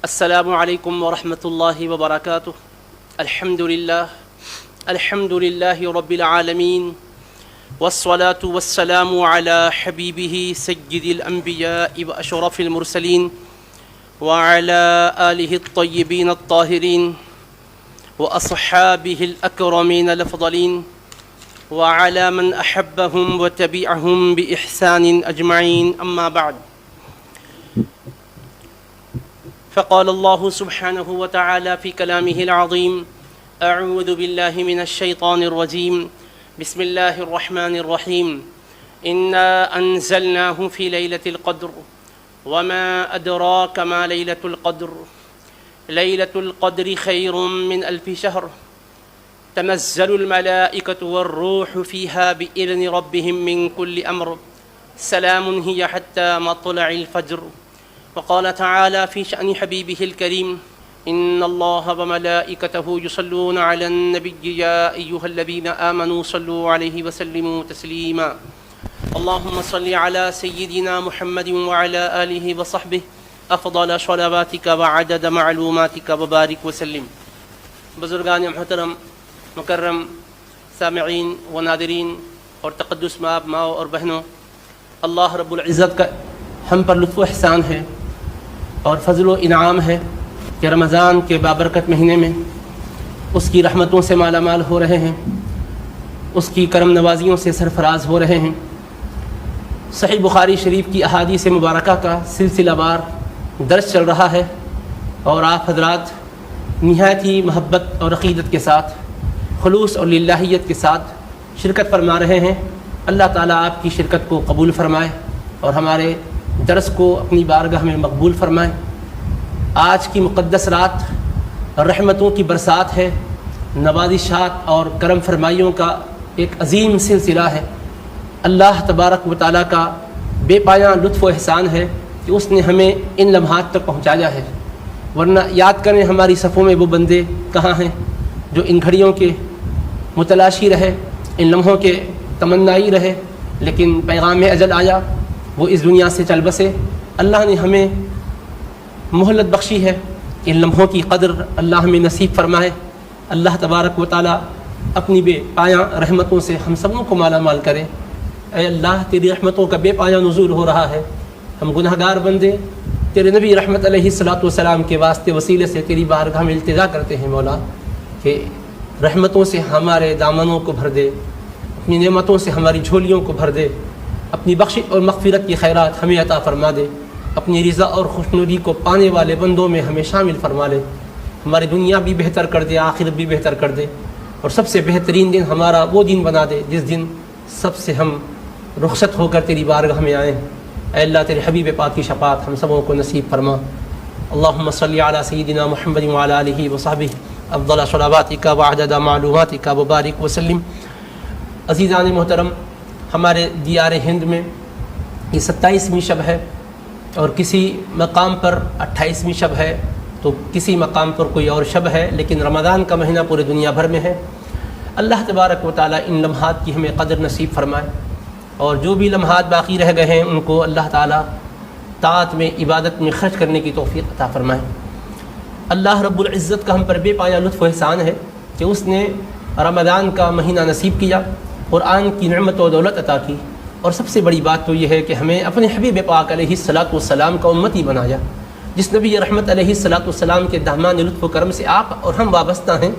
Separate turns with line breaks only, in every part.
السلام علیکم ورحمۃ اللہ وبرکاتہ۔ الحمد للہ رب العالمین والصلاة والسلام علی حبیبہ سید الانبیاء واشرف المرسلین وعلی آلہ الطیبین الطاہرین واصحابہ الاکرمین الافضلین وعلی من احبہم وتبعہم بإحسان اجمعین، اما بعد۔ فقال الله سبحانه وتعالى في كلامه العظيم: أعوذ بالله من الشيطان الرجيم، بسم الله الرحمن الرحيم، إنا أنزلناه في ليلة القدر وما أدراك ما ليلة القدر، ليلة القدر خير من 1000 شهر، تنزل الملائكة والروح فيها بإذن ربهم من كل أمر، سلام هي حتى مطلع الفجر۔ وقال تعالى في شأن حبيبه الكريم: إن الله وملائكته يصلون على النبي يا أيها الذين آمنوا صلوا عليه وسلموا تسليما، اللهم صل على سيدنا محمد وعلى آله وصحبه أفضل صلواتك وعدد معلوماتك وبارك وسلم۔ بزرگان محترم، مکرم سامعین و ناظرین اور تقدس مآب ماؤں اور بہنوں، اللہ رب العزت کا ہم پر لطف و احسان ہے اور فضل و انعام ہے کہ رمضان کے بابرکت مہینے میں اس کی رحمتوں سے مالا مال ہو رہے ہیں، اس کی کرم نوازیوں سے سرفراز ہو رہے ہیں۔ صحیح بخاری شریف کی احادیث مبارکہ کا سلسلہ وار درس چل رہا ہے، اور آپ حضرات نہایت ہی محبت اور عقیدت کے ساتھ، خلوص اور للہیت کے ساتھ شرکت فرما رہے ہیں۔ اللہ تعالیٰ آپ کی شرکت کو قبول فرمائے اور ہمارے درس کو اپنی بارگاہ میں مقبول فرمائے۔ آج کی مقدس رات رحمتوں کی برسات ہے، نوازشات اور کرم فرمائیوں کا ایک عظیم سلسلہ ہے۔ اللہ تبارک و تعالیٰ کا بے پایاں لطف و احسان ہے کہ اس نے ہمیں ان لمحات تک پہنچایا ہے، ورنہ یاد کریں ہماری صفوں میں وہ بندے کہاں ہیں جو ان گھڑیوں کے متلاشی رہے، ان لمحوں کے تمنائی رہے، لیکن پیغام اجل آیا، وہ اس دنیا سے چل بسے۔ اللہ نے ہمیں مہلت بخشی ہے، ان لمحوں کی قدر اللہ ہمیں نصیب فرمائے۔ اللہ تبارک و تعالیٰ اپنی بے پایاں رحمتوں سے ہم سبوں کو مالا مال کرے۔ اے اللہ، تیری رحمتوں کا بے پایاں نزول ہو رہا ہے، ہم گناہ گار بندے تیرے نبی رحمت علیہ الصلاۃ والسلام کے واسطے وسیلے سے تیری بارگاہ میں التجا کرتے ہیں مولا کہ رحمتوں سے ہمارے دامنوں کو بھر دے، اپنی نعمتوں سے ہماری جھولیوں کو بھر دے، اپنی بخش اور مغفرت کی خیرات ہمیں عطا فرما دے، اپنی رضا اور خوشنودی کو پانے والے بندوں میں ہمیں شامل فرما لے، ہماری دنیا بھی بہتر کر دے، آخرت بھی بہتر کر دے، اور سب سے بہترین دن ہمارا وہ دن بنا دے جس دن سب سے ہم رخصت ہو کر تیری بارگاہ میں آئیں۔ اے اللہ، تیرے حبیب پاک کی شفاعت ہم سبوں کو نصیب فرما۔ اللہم صلی علی سیدنا محمد وعلی آلہ وصحبہ افضل صلواتک وعدد معلوماتک وبارک وسلم۔ عزیزان محترم، ہمارے دیار ہند میں یہ 27ویں شب ہے، اور کسی مقام پر 28ویں شب ہے، تو کسی مقام پر کوئی اور شب ہے، لیکن رمضان کا مہینہ پورے دنیا بھر میں ہے۔ اللہ تبارک و تعالیٰ ان لمحات کی ہمیں قدر نصیب فرمائے، اور جو بھی لمحات باقی رہ گئے ہیں ان کو اللہ تعالیٰ طاعت میں، عبادت میں خرچ کرنے کی توفیق عطا فرمائے۔ اللہ رب العزت کا ہم پر بے پایاں لطف و احسان ہے کہ اس نے رمضان کا مہینہ نصیب کیا، قرآن کی نعمت و دولت عطا کی، اور سب سے بڑی بات تو یہ ہے کہ ہمیں اپنے حبیب پاک علیہ الصلاۃ والسلام کا امتی بنایا، جس نبی رحمت علیہ الصلاۃ والسلام کے دہمان لطف و کرم سے آپ اور ہم وابستہ ہیں۔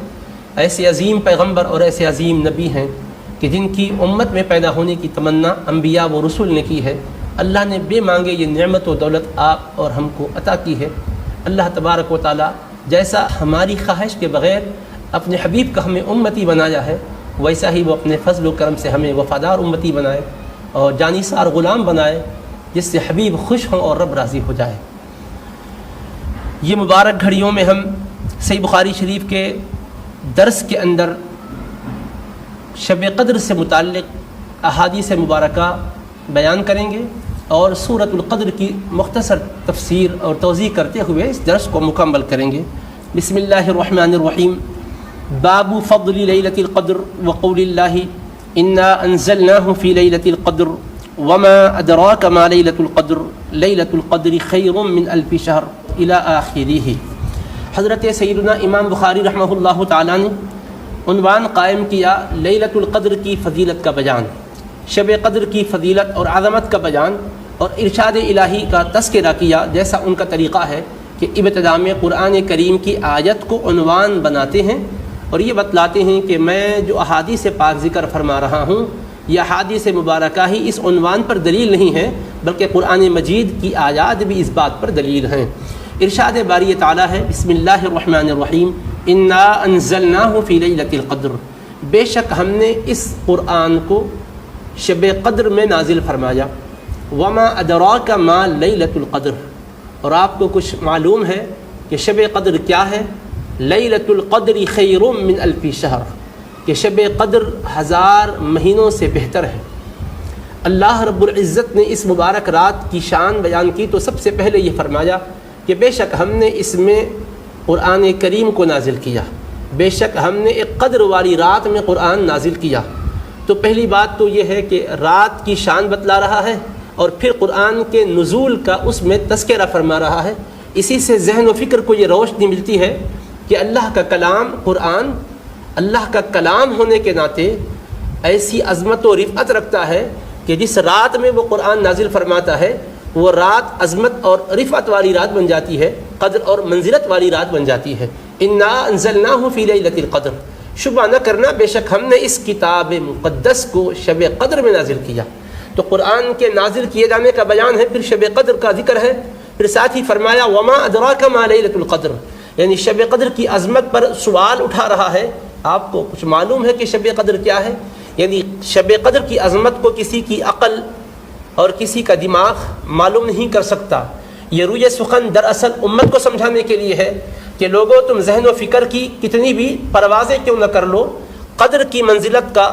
ایسے عظیم پیغمبر اور ایسے عظیم نبی ہیں کہ جن کی امت میں پیدا ہونے کی تمنا انبیاء و رسول نے کی ہے۔ اللہ نے بے مانگے یہ نعمت و دولت آپ اور ہم کو عطا کی ہے۔ اللہ تبارک و تعالیٰ جیسا ہماری خواہش کے بغیر اپنے حبیب کا ہمیں امتی بنایا ہے، ویسا ہی وہ اپنے فضل و کرم سے ہمیں وفادار امتی بنائے اور جانثار غلام بنائے، جس سے حبیب خوش ہوں اور رب راضی ہو جائے۔ یہ مبارک گھڑیوں میں ہم صحیح بخاری شریف کے درس کے اندر شب قدر سے متعلق احادیث مبارکہ بیان کریں گے، اور سورۃ القدر کی مختصر تفسیر اور توضیح کرتے ہوئے اس درس کو مکمل کریں گے۔ بسم اللہ الرحمن الرحیم۔ باب فضل لیلۃ القدر وقول اللہ انا انزلناه في لیلۃ القدر وما ادراک ما لیلۃ القدر لیلۃ القدر خیر من الف شہر الی آخرہ۔ حضرت سیدنا امام بخاری رحمہ اللہ تعالیٰ نے عنوان قائم کیا لیلۃ القدر کی فضیلت کا بیان، شب قدر کی فضیلت اور عظمت کا بیان، اور ارشاد الہی کا تذکرہ کیا، جیسا ان کا طریقہ ہے کہ ابتدا میں قرآن کریم کی آیت کو عنوان بناتے ہیں اور یہ بتلاتے ہیں کہ میں جو احادیث پاک ذکر فرما رہا ہوں یہ احادیث مبارکہ ہی اس عنوان پر دلیل نہیں ہے، بلکہ قرآن مجید کی آیات بھی اس بات پر دلیل ہیں۔ ارشاد باری تعالیٰ ہے بسم اللہ الرحمن الرحیم انا انزلناہ فی لیلۃ القدر، بے شک ہم نے اس قرآن کو شب قدر میں نازل فرمایا۔ وما ادراک ما لیلۃ القدر، اور آپ کو کچھ معلوم ہے کہ شب قدر کیا ہے؟ لیلۃ القدر خیر من الف شہر، کہ شب قدر 1000 مہینوں سے بہتر ہے۔ اللہ رب العزت نے اس مبارک رات کی شان بیان کی تو سب سے پہلے یہ فرمایا کہ بے شک ہم نے اس میں قرآن کریم کو نازل کیا، بے شک ہم نے ایک قدر والی رات میں قرآن نازل کیا۔ تو پہلی بات تو یہ ہے کہ رات کی شان بتلا رہا ہے اور پھر قرآن کے نزول کا اس میں تذکرہ فرما رہا ہے۔ اسی سے ذہن و فکر کو یہ روشنی ملتی ہے کہ اللہ کا کلام قرآن اللہ کا کلام ہونے کے ناطے ایسی عظمت و رفعت رکھتا ہے کہ جس رات میں وہ قرآن نازل فرماتا ہے وہ رات عظمت اور رفعت والی رات بن جاتی ہے، قدر اور منزلت والی رات بن جاتی ہے۔ انا انزلناہ فی لیلۃ القدر، شبہ نہ کرنا بے شک ہم نے اس کتاب مقدس کو شب قدر میں نازل کیا۔ تو قرآن کے نازل کیے جانے کا بیان ہے، پھر شب قدر کا ذکر ہے، پھر ساتھ ہی فرمایا وما ادراک ما لیلۃ القدر، یعنی شب قدر کی عظمت پر سوال اٹھا رہا ہے۔ آپ کو کچھ معلوم ہے کہ شب قدر کیا ہے؟ یعنی شب قدر کی عظمت کو کسی کی عقل اور کسی کا دماغ معلوم نہیں کر سکتا۔ یہ روی سخن دراصل امت کو سمجھانے کے لیے ہے کہ لوگوں تم ذہن و فکر کی کتنی بھی پروازیں کیوں نہ کر لو، قدر کی منزلت کا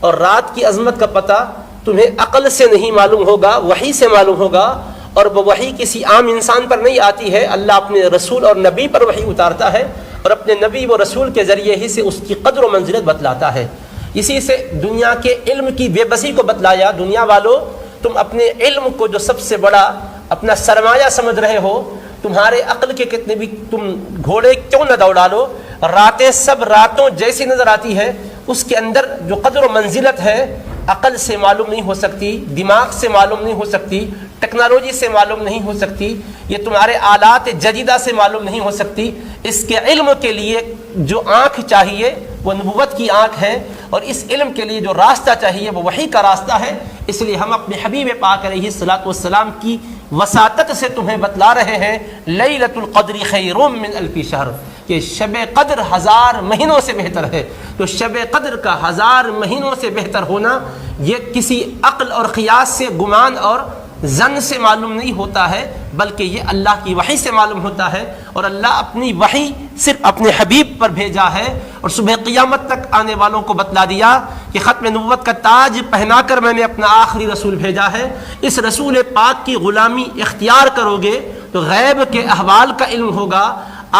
اور رات کی عظمت کا پتہ تمہیں عقل سے نہیں معلوم ہوگا، وحی سے معلوم ہوگا، اور وہ وحی کسی عام انسان پر نہیں آتی ہے، اللہ اپنے رسول اور نبی پر وحی اتارتا ہے اور اپنے نبی و رسول کے ذریعے ہی سے اس کی قدر و منزلت بتلاتا ہے۔ اسی سے دنیا کے علم کی بے بسی کو بتلایا، دنیا والوں تم اپنے علم کو جو سب سے بڑا اپنا سرمایہ سمجھ رہے ہو، تمہارے عقل کے کتنے بھی تم گھوڑے کیوں نہ دوڑا لو، راتیں سب راتوں جیسی نظر آتی ہے، اس کے اندر جو قدر و منزلت ہے عقل سے معلوم نہیں ہو سکتی، دماغ سے معلوم نہیں ہو سکتی، ٹیکنالوجی سے معلوم نہیں ہو سکتی، یہ تمہارے آلات جدیدہ سے معلوم نہیں ہو سکتی۔ اس کے علم کے لیے جو آنکھ چاہیے وہ نبوت کی آنکھ ہے، اور اس علم کے لیے جو راستہ چاہیے وہ وحی کا راستہ ہے۔ اس لیے ہم اپنے حبیب پاک علیہ الصلوۃ والسلام کی وساطت سے تمہیں بتلا رہے ہیں لیلۃ القدر خیر من الف شہر، کہ شب قدر 1000 مہینوں سے بہتر ہے۔ تو شب قدر کا 1000 مہینوں سے بہتر ہونا یہ کسی عقل اور قیاس سے، گمان اور ظن سے معلوم نہیں ہوتا ہے، بلکہ یہ اللہ کی وحی سے معلوم ہوتا ہے، اور اللہ اپنی وحی صرف اپنے حبیب پر بھیجا ہے، اور صبح قیامت تک آنے والوں کو بتلا دیا کہ ختم نبوت کا تاج پہنا کر میں نے اپنا آخری رسول بھیجا ہے۔ اس رسول پاک کی غلامی اختیار کرو گے تو غیب کے احوال کا علم ہوگا،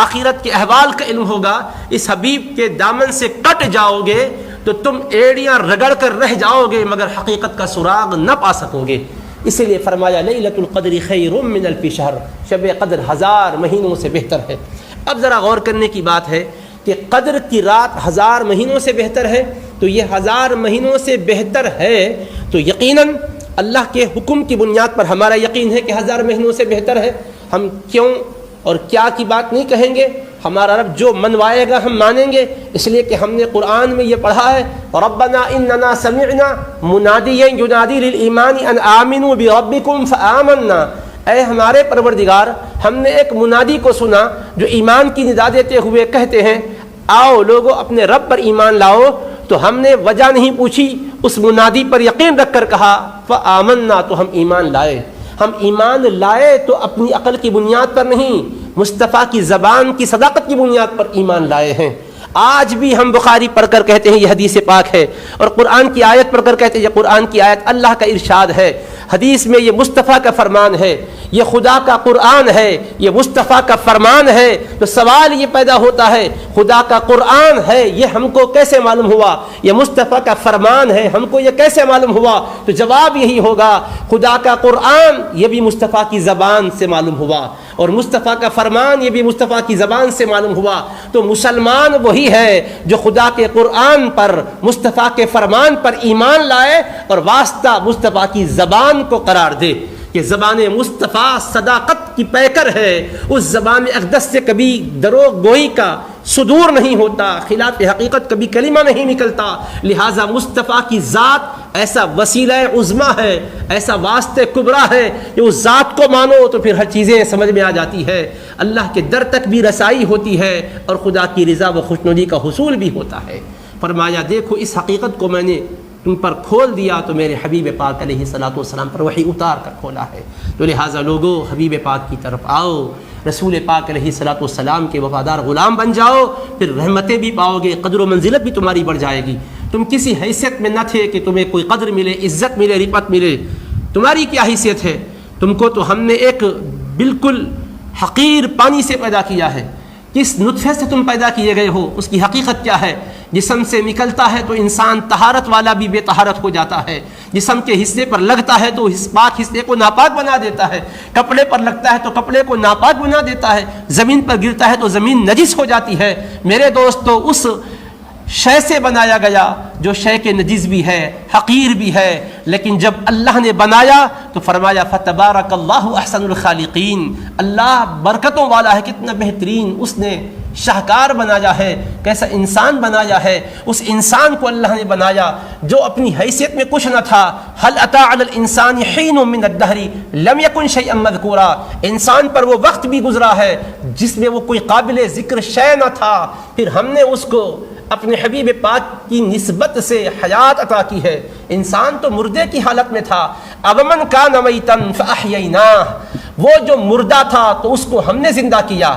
آخرت کے احوال کا علم ہوگا۔ اس حبیب کے دامن سے کٹ جاؤ گے تو تم ایڑیاں رگڑ کر رہ جاؤ گے مگر حقیقت کا سراغ نہ پا سکو گے۔ اسی لیے فرمایا لیلۃ القدر خیر من الف شہر، شب قدر 1000 مہینوں سے بہتر ہے۔ اب ذرا غور کرنے کی بات ہے کہ قدر کی رات 1000 مہینوں سے بہتر ہے، تو یہ 1000 مہینوں سے بہتر ہے تو یقیناً اللہ کے حکم کی بنیاد پر ہمارا یقین ہے کہ 1000 مہینوں سے بہتر ہے۔ ہم کیوں اور کیا کی بات نہیں کہیں گے، ہمارا رب جو منوائے گا ہم مانیں گے، اس لیے کہ ہم نے قرآن میں یہ پڑھا ہے ربنا اننا سمعنا منادیا ینادی للایمان ان آمنوا بربکم فآمنا، اے ہمارے پروردگار ہم نے ایک منادی کو سنا جو ایمان کی ندا دیتے ہوئے کہتے ہیں آؤ لوگو اپنے رب پر ایمان لاؤ، تو ہم نے وجہ نہیں پوچھی، اس منادی پر یقین رکھ کر کہا فآمنا، تو ہم ایمان لائے۔ ہم ایمان لائے تو اپنی عقل کی بنیاد پر نہیں، مصطفیٰ کی زبان کی صداقت کی بنیاد پر ایمان لائے ہیں۔ آج بھی ہم بخاری پڑھ کر کہتے ہیں یہ حدیث پاک ہے، اور قرآن کی آیت پڑھ کر کہتے ہیں یہ قرآن کی آیت، اللہ کا ارشاد ہے۔
حدیث میں یہ مصطفیٰ کا فرمان ہے، یہ خدا کا قرآن ہے، یہ مصطفیٰ کا فرمان ہے، تو سوال یہ پیدا ہوتا ہے خدا کا قرآن ہے یہ ہم کو کیسے معلوم ہوا، یہ مصطفیٰ کا فرمان ہے ہم کو یہ کیسے معلوم ہوا؟ تو جواب یہی ہوگا خدا کا قرآن یہ بھی مصطفیٰ کی زبان سے معلوم ہوا، اور مصطفیٰ کا فرمان یہ بھی مصطفیٰ کی زبان سے معلوم ہوا۔ تو مسلمان وہی ہے جو خدا کے قرآن پر، مصطفیٰ کے فرمان پر ایمان لائے اور واسطہ مصطفیٰ کی زبان کو قرار دے کہ زبان مصطفیٰ صداقت کی پیکر ہے، اس زبان اقدس سے کبھی دروغ گوئی کا صدور نہیں ہوتا، خلاف حقیقت کبھی کلمہ نہیں نکلتا۔ لہٰذا مصطفیٰ کی ذات ایسا وسیلہ عظمی ہے، ایسا واسطہ کبریٰ ہے کہ اس ذات کو مانو تو پھر ہر چیزیں سمجھ میں آ جاتی ہے، اللہ کے در تک بھی رسائی ہوتی ہے اور خدا کی رضا و خوشنودی کا حصول بھی ہوتا ہے۔ فرمایا دیکھو اس حقیقت کو میں نے تم پر کھول دیا تو میرے حبیب پاک علیہ الصلوۃ والسلام پر وحی اتار کر کھولا ہے۔ تو لہٰذا لوگو حبیب پاک کی طرف آؤ، رسول پاک علیہ الصلوۃ والسلام کے وفادار غلام بن جاؤ، پھر رحمتیں بھی پاؤ گے، قدر و منزلت بھی تمہاری بڑھ جائے گی۔ تم کسی حیثیت میں نہ تھے کہ تمہیں کوئی قدر ملے، عزت ملے، رفعت ملے، تمہاری کیا حیثیت ہے؟ تم کو تو ہم نے ایک بالکل حقیر پانی سے پیدا کیا ہے، کس نطفے سے تم پیدا کیے گئے ہو اس کی حقیقت کیا ہے؟ جسم سے نکلتا ہے تو انسان طہارت والا بھی بے طہارت ہو جاتا ہے، جسم کے حصے پر لگتا ہے تو اس پاک حصے کو ناپاک بنا دیتا ہے، کپڑے پر لگتا ہے تو کپڑے کو ناپاک بنا دیتا ہے، زمین پر گرتا ہے تو زمین نجس ہو جاتی ہے۔ میرے دوستو اس شے سے بنایا گیا جو شے کے نجس بھی ہے، حقیر بھی ہے، لیکن جب اللہ نے بنایا تو فرمایا فتبارک اللہ احسن الخالقین، اللہ برکتوں والا ہے، کتنا بہترین اس نے شاہکار بنایا ہے، کیسا انسان بنایا ہے۔ اس انسان کو اللہ نے بنایا جو اپنی حیثیت میں کچھ نہ تھا، هل اتى على الانسان حين من الدهر لم يكن شيئا مذكورا، انسان پر وہ وقت بھی گزرا ہے جس میں وہ کوئی قابل ذکر شے نہ تھا، پھر ہم نے اس کو اپنے حبیب پاک کی نسبت سے حیات عطا کی ہے۔ انسان تو مردے کی حالت میں تھا، اومن کان میتا فاحییناہ، وہ جو مردہ تھا تو اس کو ہم نے زندہ کیا،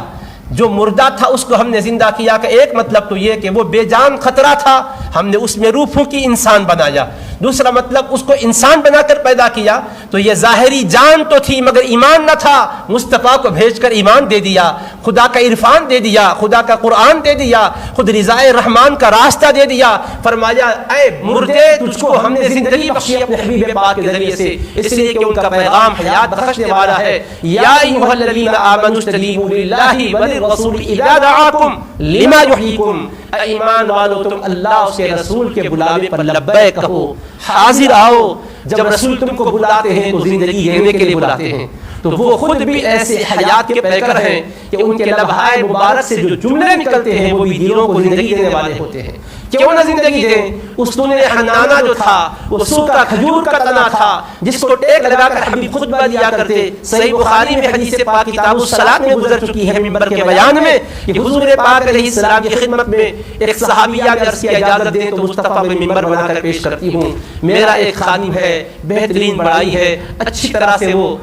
جو مردہ تھا اس کو ہم نے زندہ کیا کہ ایک مطلب تو یہ کہ وہ بے جان خطرہ تھا، ہم نے اس میں روح پھونکی انسان بنایا۔ دوسرا مطلب اس کو انسان بنا کر پیدا کیا تو یہ ظاہری جان تو تھی مگر ایمان نہ تھا، مصطفیٰ کو بھیج کر ایمان دے دیا، خدا کا عرفان دے دیا، خدا کا قرآن دے دیا، خود رضائے رحمان کا راستہ دے دیا۔ فرمایا اے مردے تجھ کو ہم نے زندگی بخشی اپنے حبیب پاک کے ذریعے سے، اس لیے کہ ان کا پیغام حیات بخشنے والا ہے۔ یا ایھا الذین آمنوا استجیبوا للہ وللرسول اذا دعاکم لما یحییکم، اے ایمان والو تم اللہ اس کے رسول کے بلاوے پر لبیک کہو، حاضر آؤ۔ جب رسول تم کو بلاتے ہیں تو زندگی لینے کے لیے بلاتے ہیں، تو وہ خود بھی ایسے حیات کے پیکر ہیں کہ ان کے لبھائے مبارک سے جو جملے نکلتے ہیں وہ بھی دلوں کو زندگی دینے والے ہوتے ہیں۔ کیوں نہ زندگی دیں؟ اس تنے حنانہ جو تھا وہ سوکھا کھجور کا تنا تھا جس کو ٹیک لگا کر حبیب خطبہ دیا کرتے۔ صحیح بخاری میں حدیث پاک کتاب الصلاۃ میں گزر چکی ہے ممبر کے بیان میں کہ حضور پاک علیہ السلام کی خدمت میں ایک صحابیہ نے عرض کیا اجازت دیں تو مصطفیٰ میں ممبر بنا کر پیش کرتی ہوں، میرا ایک خادم ہے، بہترین بڑائی ہے، اچھی طرح سے وہ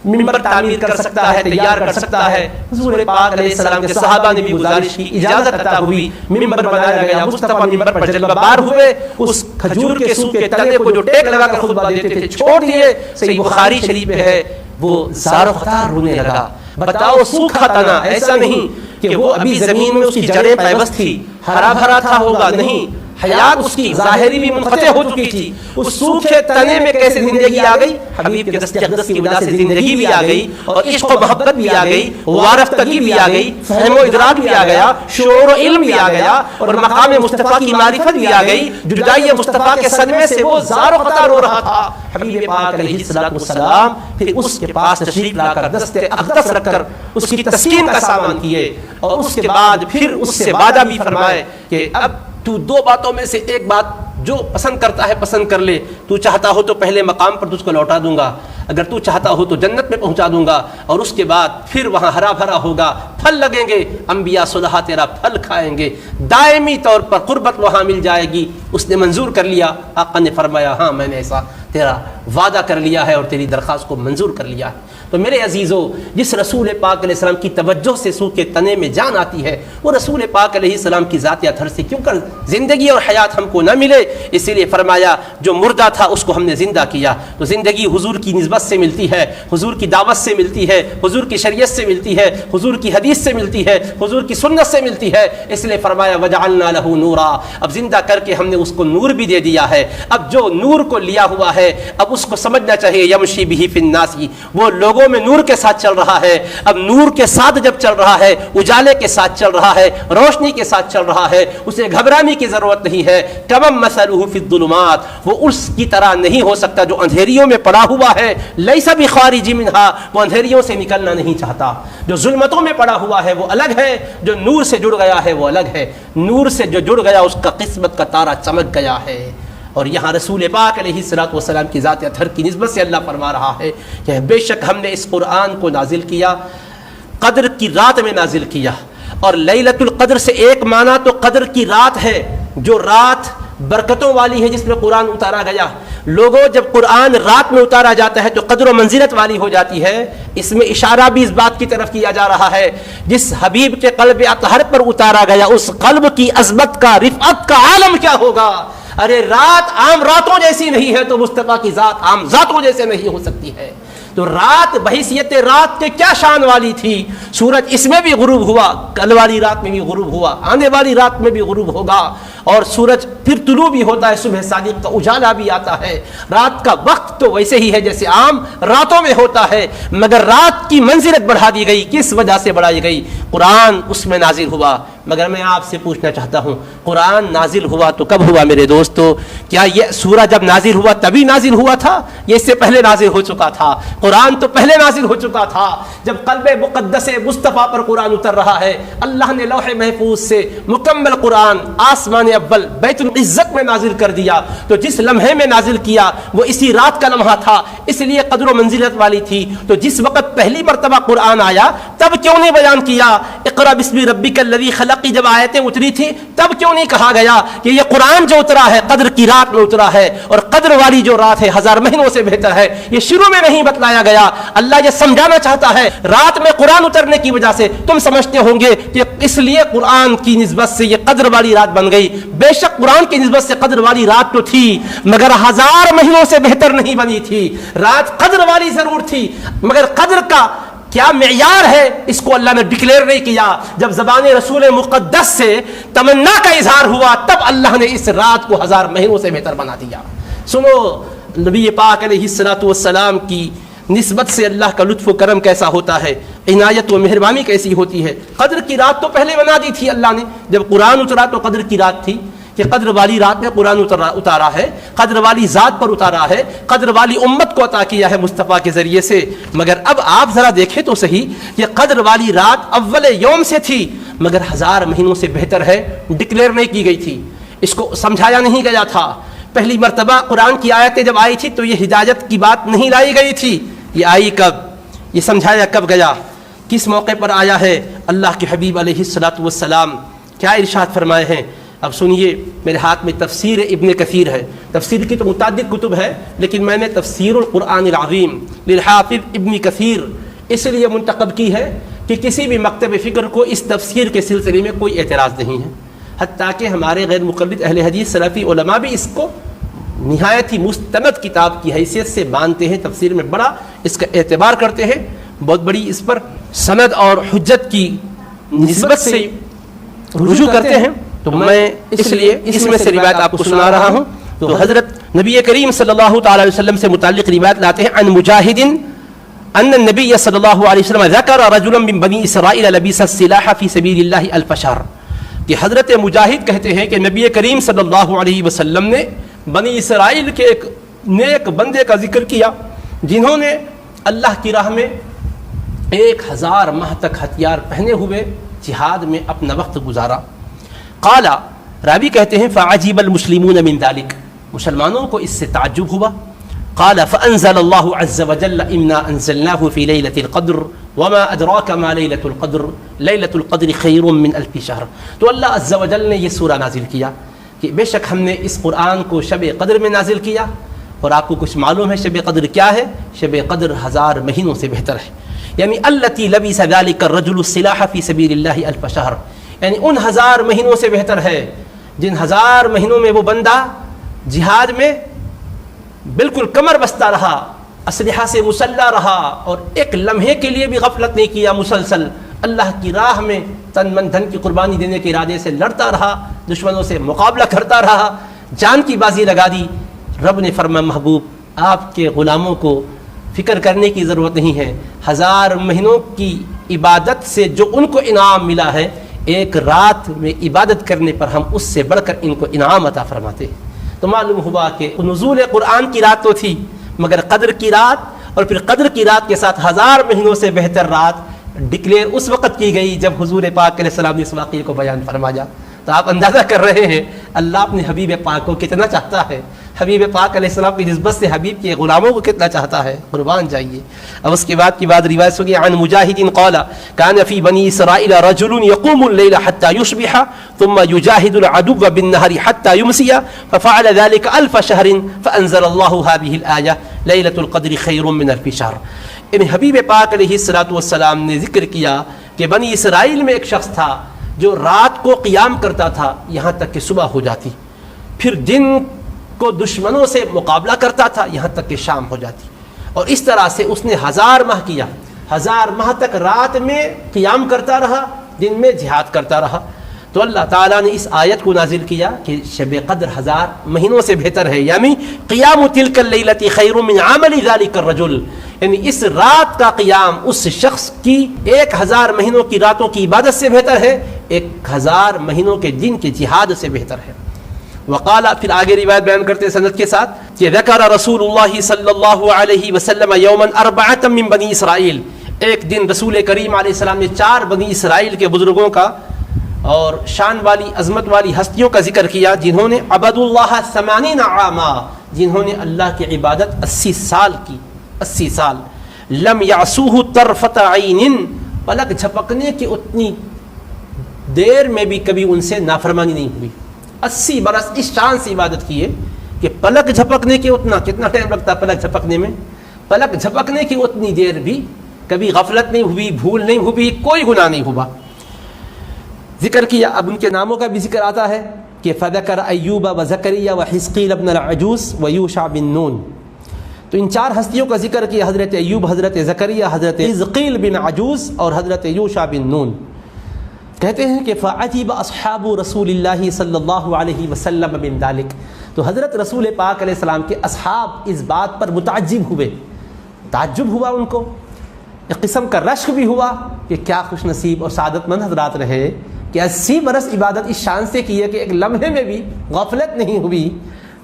ممبر تعمیر کر سکتا ہے، تیار کر سکتا ہے۔ حضور پاک علیہ السلام کے صحابہ نے بھی گزارش کی، اجازت عطا ہوئی، ممبر بنایا گیا، مصطفیٰ ممبر پر جلوہ بار ہوئے، اس کھجور کے سوکھے تنے کو جو ٹیک لگا کر خطبہ دیتے تھے چھوڑ دیے۔ صحیح بخاری شریف میں ہے وہ زار و خطار رونے لگا۔ بتاؤ سوکھا تنا، ایسا نہیں کہ وہ ابھی زمین میں اس کی جڑیں پیوست تھی، ہرا بھرا تھا ہوگا، نہیں، حیات اس کی ظاہری بھی منقطع ہو چکی تھی، اس سوکھے تنے میں کیسے زندگی آ گئی؟ حبیب کے دست اقدس کی وجہ سے زندگی بھی آ گئی، اور عشق و محبت بھی آ گئی، وارفتگی بھی آ گئی، فہم و ادراک بھی آ گیا، شعور و علم بھی آ گیا، اور مقام مصطفیٰ کی معرفت بھی آ گئی۔ جدائی مصطفیٰ کے صدمے سے وہ زار و خطار ہو رہا تھا، حبیب پاک علیہ السلام پھر اس کے پاس تشریف لا کر دست اقدس رکھ کر اس کی تسکین کا سامان کیے، اور اس کے بعد پھر اس سے وعدہ بھی فرمائے کہ اب تو دو باتوں میں سے ایک بات جو پسند کرتا ہے پسند کر لے، تو چاہتا ہو تو پہلے مقام پر تجھ کو لوٹا دوں گا، اگر تو چاہتا ہو تو جنت میں پہنچا دوں گا، اور اس کے بعد پھر وہاں ہرا بھرا ہوگا، پھل لگیں گے، انبیاء صلحاء تیرا پھل کھائیں گے، دائمی طور پر قربت وہاں مل جائے گی۔ اس نے منظور کر لیا، آقا نے فرمایا ہاں میں نے ایسا تیرا وعدہ کر لیا ہے اور تیری درخواست کو منظور کر لیا ہے۔ تو میرے عزیزو، جس رسول پاک علیہ السلام کی توجہ سے سو کے تنے میں جان آتی ہے، وہ رسول پاک علیہ السلام کی ذات اطہر سے کیوں کر زندگی اور حیات ہم کو نہ ملے؟ اسی لیے فرمایا جو مردہ تھا اس کو ہم نے زندہ کیا۔ تو زندگی حضور کی نسبت سے ملتی ہے، حضور کی دعوت سے ملتی ہے، حضور کی شریعت سے ملتی ہے، حضور کی حدیث سے ملتی ہے، حضور کی سنت سے ملتی ہے۔ اس لیے فرمایا وجعلنا لہ نورا، اب زندہ کر کے ہم نے اس کو نور بھی دے دیا ہے۔ اب جو نور کو لیا ہوا ہے اب اس کو سمجھنا چاہیے، یمشی بہ فی الناس، وہ لوگوں میں نور کے ساتھ چل رہا ہے۔ اب نور کے ساتھ جب چل رہا ہے، اجالے کے ساتھ چل رہا ہے، روشنی کے ساتھ چل رہا ہے، اسے گھبرانے کی ضرورت نہیں ہے۔ کمم مثلہ فی الظلمات، وہ اس کی طرح نہیں ہو سکتا جو اندھیریوں میں پڑا ہوا ہے۔ لیس بخارج منہا، وہ اندھیریوں سے نکلنا نہیں چاہتا۔ جو ظلمتوں میں پڑا ہوا ہے وہ الگ ہے، جو نور سے جڑ گیا ہے وہ الگ ہے۔ نور سے جو جڑ گیا اس کا قسمت کا تارا چمک گیا ہے۔ اور یہاں رسول پاک علیہ الصلوۃ والسلام کی ذات اطہر کی نسبت سے اللہ فرما رہا ہے کہ بے شک ہم نے اس قرآن کو نازل کیا، قدر کی رات میں نازل کیا۔ اور لیلۃ القدر سے ایک معنی تو قدر کی رات ہے، جو رات برکتوں والی ہے جس میں قرآن اتارا گیا۔ لوگوں جب قرآن رات میں اتارا جاتا ہے تو قدر و منزلت والی ہو جاتی ہے۔ اس میں اشارہ بھی اس بات کی طرف کیا جا رہا ہے جس حبیب کے قلب اطہر پر اتارا گیا اس قلب کی عظمت کا، رفعت کا عالم کیا ہوگا۔ ارے رات عام راتوں جیسی نہیں ہے تو مصطفیٰ کی ذات عام ذاتوں جیسے نہیں ہو سکتی ہے۔ تو رات بحیثیت رات کے کیا شان والی تھی۔ سورج اس میں بھی غروب ہوا، کل والی رات میں بھی غروب ہوا، آنے والی رات میں بھی غروب ہوگا، اور سورج پھر طلوع بھی ہوتا ہے، صبح صادق کا اجالا بھی آتا ہے۔ رات کا وقت تو ویسے ہی ہے جیسے عام راتوں میں ہوتا ہے، مگر رات کی منزلت بڑھا دی گئی۔ کس وجہ سے بڑھائی گئی؟ قرآن اس میں نازل ہوا۔ مگر میں آپ سے پوچھنا چاہتا ہوں، قرآن نازل ہوا تو کب ہوا میرے دوستو؟ کیا یہ سورہ جب نازل ہوا تبھی نازل ہوا تھا؟ یہ اس سے پہلے نازل ہو چکا تھا۔ قرآن تو پہلے نازل ہو چکا تھا جب قلب مقدس مصطفیٰ پر قرآن اتر رہا ہے۔ اللہ نے لوح محفوظ سے مکمل قرآن آسمان اول بیت العزت میں نازل کر دیا، تو جس لمحے میں نازل کیا وہ اسی رات کا لمحہ تھا، اس لیے قدر و منزلت والی تھی۔ تو جس وقت پہلی مرتبہ قرآن آیا تب کیوں نہیں بیان کیا اقرأ بسم ربک الذی خلق کی جب آیتیں اتری تھی تب کیوں نہیں کہا گیا کہ یہ قرآن جو اترا ہے قدر کی رات میں اترا ہے، اور قدر والی جو رات ہے ہزار مہینوں سے بہتر ہے؟ یہ شروع میں نہیں بتلایا گیا۔ اللہ یہ سمجھانا چاہتا ہے رات میں قرآن اترنے کی وجہ سے تم سمجھتے ہوں گے کہ اس لیے قرآن کی نسبت سے یہ قدر والی رات بن گئی۔ بے شک قرآن کی نسبت سے قدر والی رات تو تھی، مگر ہزار مہینوں سے بہتر نہیں بنی تھی۔ رات قدر والی ضرور تھی، مگر قدر کا کیا معیار ہے اس کو اللہ نے ڈکلیئر نہیں کیا۔ جب زبان رسول مقدس سے تمنا کا اظہار ہوا تب اللہ نے اس رات کو ہزار مہینوں سے بہتر بنا دیا۔ سنو نبی پاک علیہ الصلوۃ والسلام کی نسبت سے اللہ کا لطف و کرم کیسا ہوتا ہے، عنایت و مہربانی کیسی ہوتی ہے۔ قدر کی رات تو پہلے بنا دی تھی اللہ نے، جب قرآن اترا تو قدر کی رات تھی کہ قدر والی رات میں قرآن اتارا ہے، قدر والی ذات پر اتارا ہے، قدر والی امت کو عطا کیا ہے مصطفیٰ کے ذریعے سے۔ مگر اب آپ ذرا دیکھیں تو صحیح، یہ قدر والی رات اول یوم سے تھی مگر ہزار مہینوں سے بہتر ہے، ڈکلیئر نہیں کی گئی تھی، اس کو سمجھایا نہیں گیا تھا۔ پہلی مرتبہ قرآن کی آیتیں جب آئی تھی تو یہ ہدایت کی بات نہیں لائی گئی تھی، یہ آئی کب، یہ سمجھایا کب گیا، کس موقع پر آیا ہے؟ اللہ کے حبیب علیہ الصلوۃ والسلام کیا ارشاد فرمائے ہیں؟ اب سنیے، میرے ہاتھ میں تفسیر ابن کثیر ہے، تفسیر کی تو متعدد کتب ہے لیکن میں نے تفسیر القرآن العظیم للحافظ ابن کثیر اس لیے منتخب کی ہے کہ کسی بھی مکتب فکر کو اس تفسیر کے سلسلے میں کوئی اعتراض نہیں ہے، حتیٰ کہ ہمارے غیر مقلد اہل حدیث سلفی علماء بھی اس کو نہایت ہی مستند کتاب کی حیثیت سے مانتے ہیں، تفسیر میں بڑا اس کا اعتبار کرتے ہیں، بہت بڑی اس پر سند اور حجت کی نسبت سے رجوع کرتے ہیں۔ تو میں اس لیے اس میں سے روایت آپ کو سنا رہا ہوں۔ تو حضرت نبی کریم صلی اللہ تعالی علیہ وسلم سے متعلق روایت لاتے ہیں، عن مجاہد ان النبی صلی اللہ علیہ وسلم ذکر رجلا من بنی اسرائیل لبس السلاح فی سبیل اللہ 1000 شہر، کہ حضرت مجاہد کہتے ہیں کہ نبی کریم صلی اللہ علیہ وسلم نے بنی اسرائیل کے ایک نیک بندے کا ذکر کیا جنہوں نے اللہ کی راہ میں 1000 ماہ تک ہتھیار پہنے ہوئے جہاد میں اپنا وقت گزارا۔ قال، راوی کہتے ہیں فعجب المسلمون من ذلك، مسلمانوں کو اس سے تعجب ہوا۔ قال فانزل اللہ عز وجل انا انزلناه في ليلة القدر وما ادراك ما ليلة القدر ليلة القدر خیر من 1000 شہر۔ تو اللہ عز وجل نے یہ سورہ نازل کیا کہ بے شک ہم نے اس قرآن کو شب قدر میں نازل کیا، اور آپ کو کچھ معلوم ہے شب قدر کیا ہے؟ شب قدر 1000 مہینوں سے بہتر ہے. یعنی التی لبس ذلک الرجل السلاح فی سبیل اللہ 1000 شہر، یعنی ان 1000 مہینوں سے بہتر ہے جن 1000 مہینوں میں وہ بندہ جہاد میں بالکل کمر بستہ رہا، اسلحہ سے مسلح رہا اور ایک لمحے کے لیے بھی غفلت نہیں کیا، مسلسل اللہ کی راہ میں تن من دھن کی قربانی دینے کے ارادے سے لڑتا رہا، دشمنوں سے مقابلہ کرتا رہا، جان کی بازی لگا دی. رب نے فرمایا محبوب آپ کے غلاموں کو فکر کرنے کی ضرورت نہیں ہے، 1000 مہینوں کی عبادت سے جو ان کو انعام ملا ہے، ایک رات میں عبادت کرنے پر ہم اس سے بڑھ کر ان کو انعام عطا فرماتے. تو معلوم ہوا کہ نزول قرآن کی رات تو تھی، مگر قدر کی رات، اور پھر قدر کی رات کے ساتھ 1000 مہینوں سے بہتر رات ڈکلیئر اس وقت کی گئی جب حضور پاک علیہ السلام نے اس واقعے کو بیان فرمایا. تو آپ اندازہ کر رہے ہیں اللہ اپنے حبیب پاک کو کتنا چاہتا ہے، حبیب پاک علیہ السلام کی نسبت سے حبیب کے غلاموں کو کتنا چاہتا ہے. قربان جائیے. اب اس کے بعد کی بات روایت ہوگی عن مجاہد قال كان في بني اسرائيل رجل يقوم الليل حتى يصبح ثم يجاهد العدو بالنهار حتى يمسي ففعل ذلك 1000 شهر فانزل الله هذه الايه ليله القدر خير من 1000 شهر. ان حبیب پاک علیہ السلام نے ذکر کیا کہ بنی اسرائیل میں ایک شخص تھا جو رات کو قیام کرتا تھا یہاں تک کہ صبح ہو جاتی، پھر دن کو دشمنوں سے مقابلہ کرتا تھا یہاں تک کہ شام ہو جاتی، اور اس طرح سے اس نے 1000 ماہ کیا. 1000 ماہ تک رات میں قیام کرتا رہا، دن میں جہاد کرتا رہا. تو اللہ تعالیٰ نے اس آیت کو نازل کیا کہ شب قدر 1000 مہینوں سے بہتر ہے، یعنی قیام تلک اللیلۃ خیر من عمل ذلک الرجل، یعنی اس رات کا قیام اس شخص کی 1000 مہینوں کی راتوں کی عبادت سے بہتر ہے، 1000 مہینوں کے دن کے جہاد سے بہتر ہے. وقال، پھر آگے روایت بیان کرتے سند کے ساتھ کہ ذکر رسول اللہ صلی اللہ علیہ وسلم یوما 4 من بنی اسرائیل، ایک دن رسول کریم علیہ السلام نے 4 بنی اسرائیل کے بزرگوں کا اور شان والی عظمت والی ہستیوں کا ذکر کیا جنہوں نے عبد اللہ 80 عاما، جنہوں نے اللہ کی عبادت 80 سال کی، 80 سال. لم یعصوہ طرفۃ عین، پلک جھپکنے کی اتنی دیر میں بھی کبھی ان سے نافرمانی نہیں ہوئی. 80 برس اس شان سے عبادت کی ہے کہ پلک جھپکنے کے اتنا، کتنا ٹائم لگتا ہے پلک جھپکنے میں، پلک جھپکنے کی اتنی دیر بھی کبھی غفلت نہیں ہوئی، بھول نہیں ہوئی، کوئی گناہ نہیں ہوا. ذکر کیا. اب ان کے ناموں کا بھی ذکر آتا ہے کہ فذکر ایوب و زکریا و حزقیل ابن العجوز و یوشع بن نون. تو ان 4 ہستیوں کا ذکر کیا، حضرت ایوب، حضرت زکریا، حضرت حزقیل بن عجوز اور حضرت یوشع بن نون. کہتے ہیں کہ فعجب اصحاب رسول اللہ صلی اللہ علیہ وسلم من ذلک، تو حضرت رسول پاک علیہ السلام کے اصحاب اس بات پر متعجب ہوئے، تعجب ہوا ان کو، ایک قسم کا رشک بھی ہوا کہ کیا خوش نصیب اور سعادت مند حضرات رہے کہ 80 برس عبادت اس شان سے کی ہے کہ ایک لمحے میں بھی غفلت نہیں ہوئی.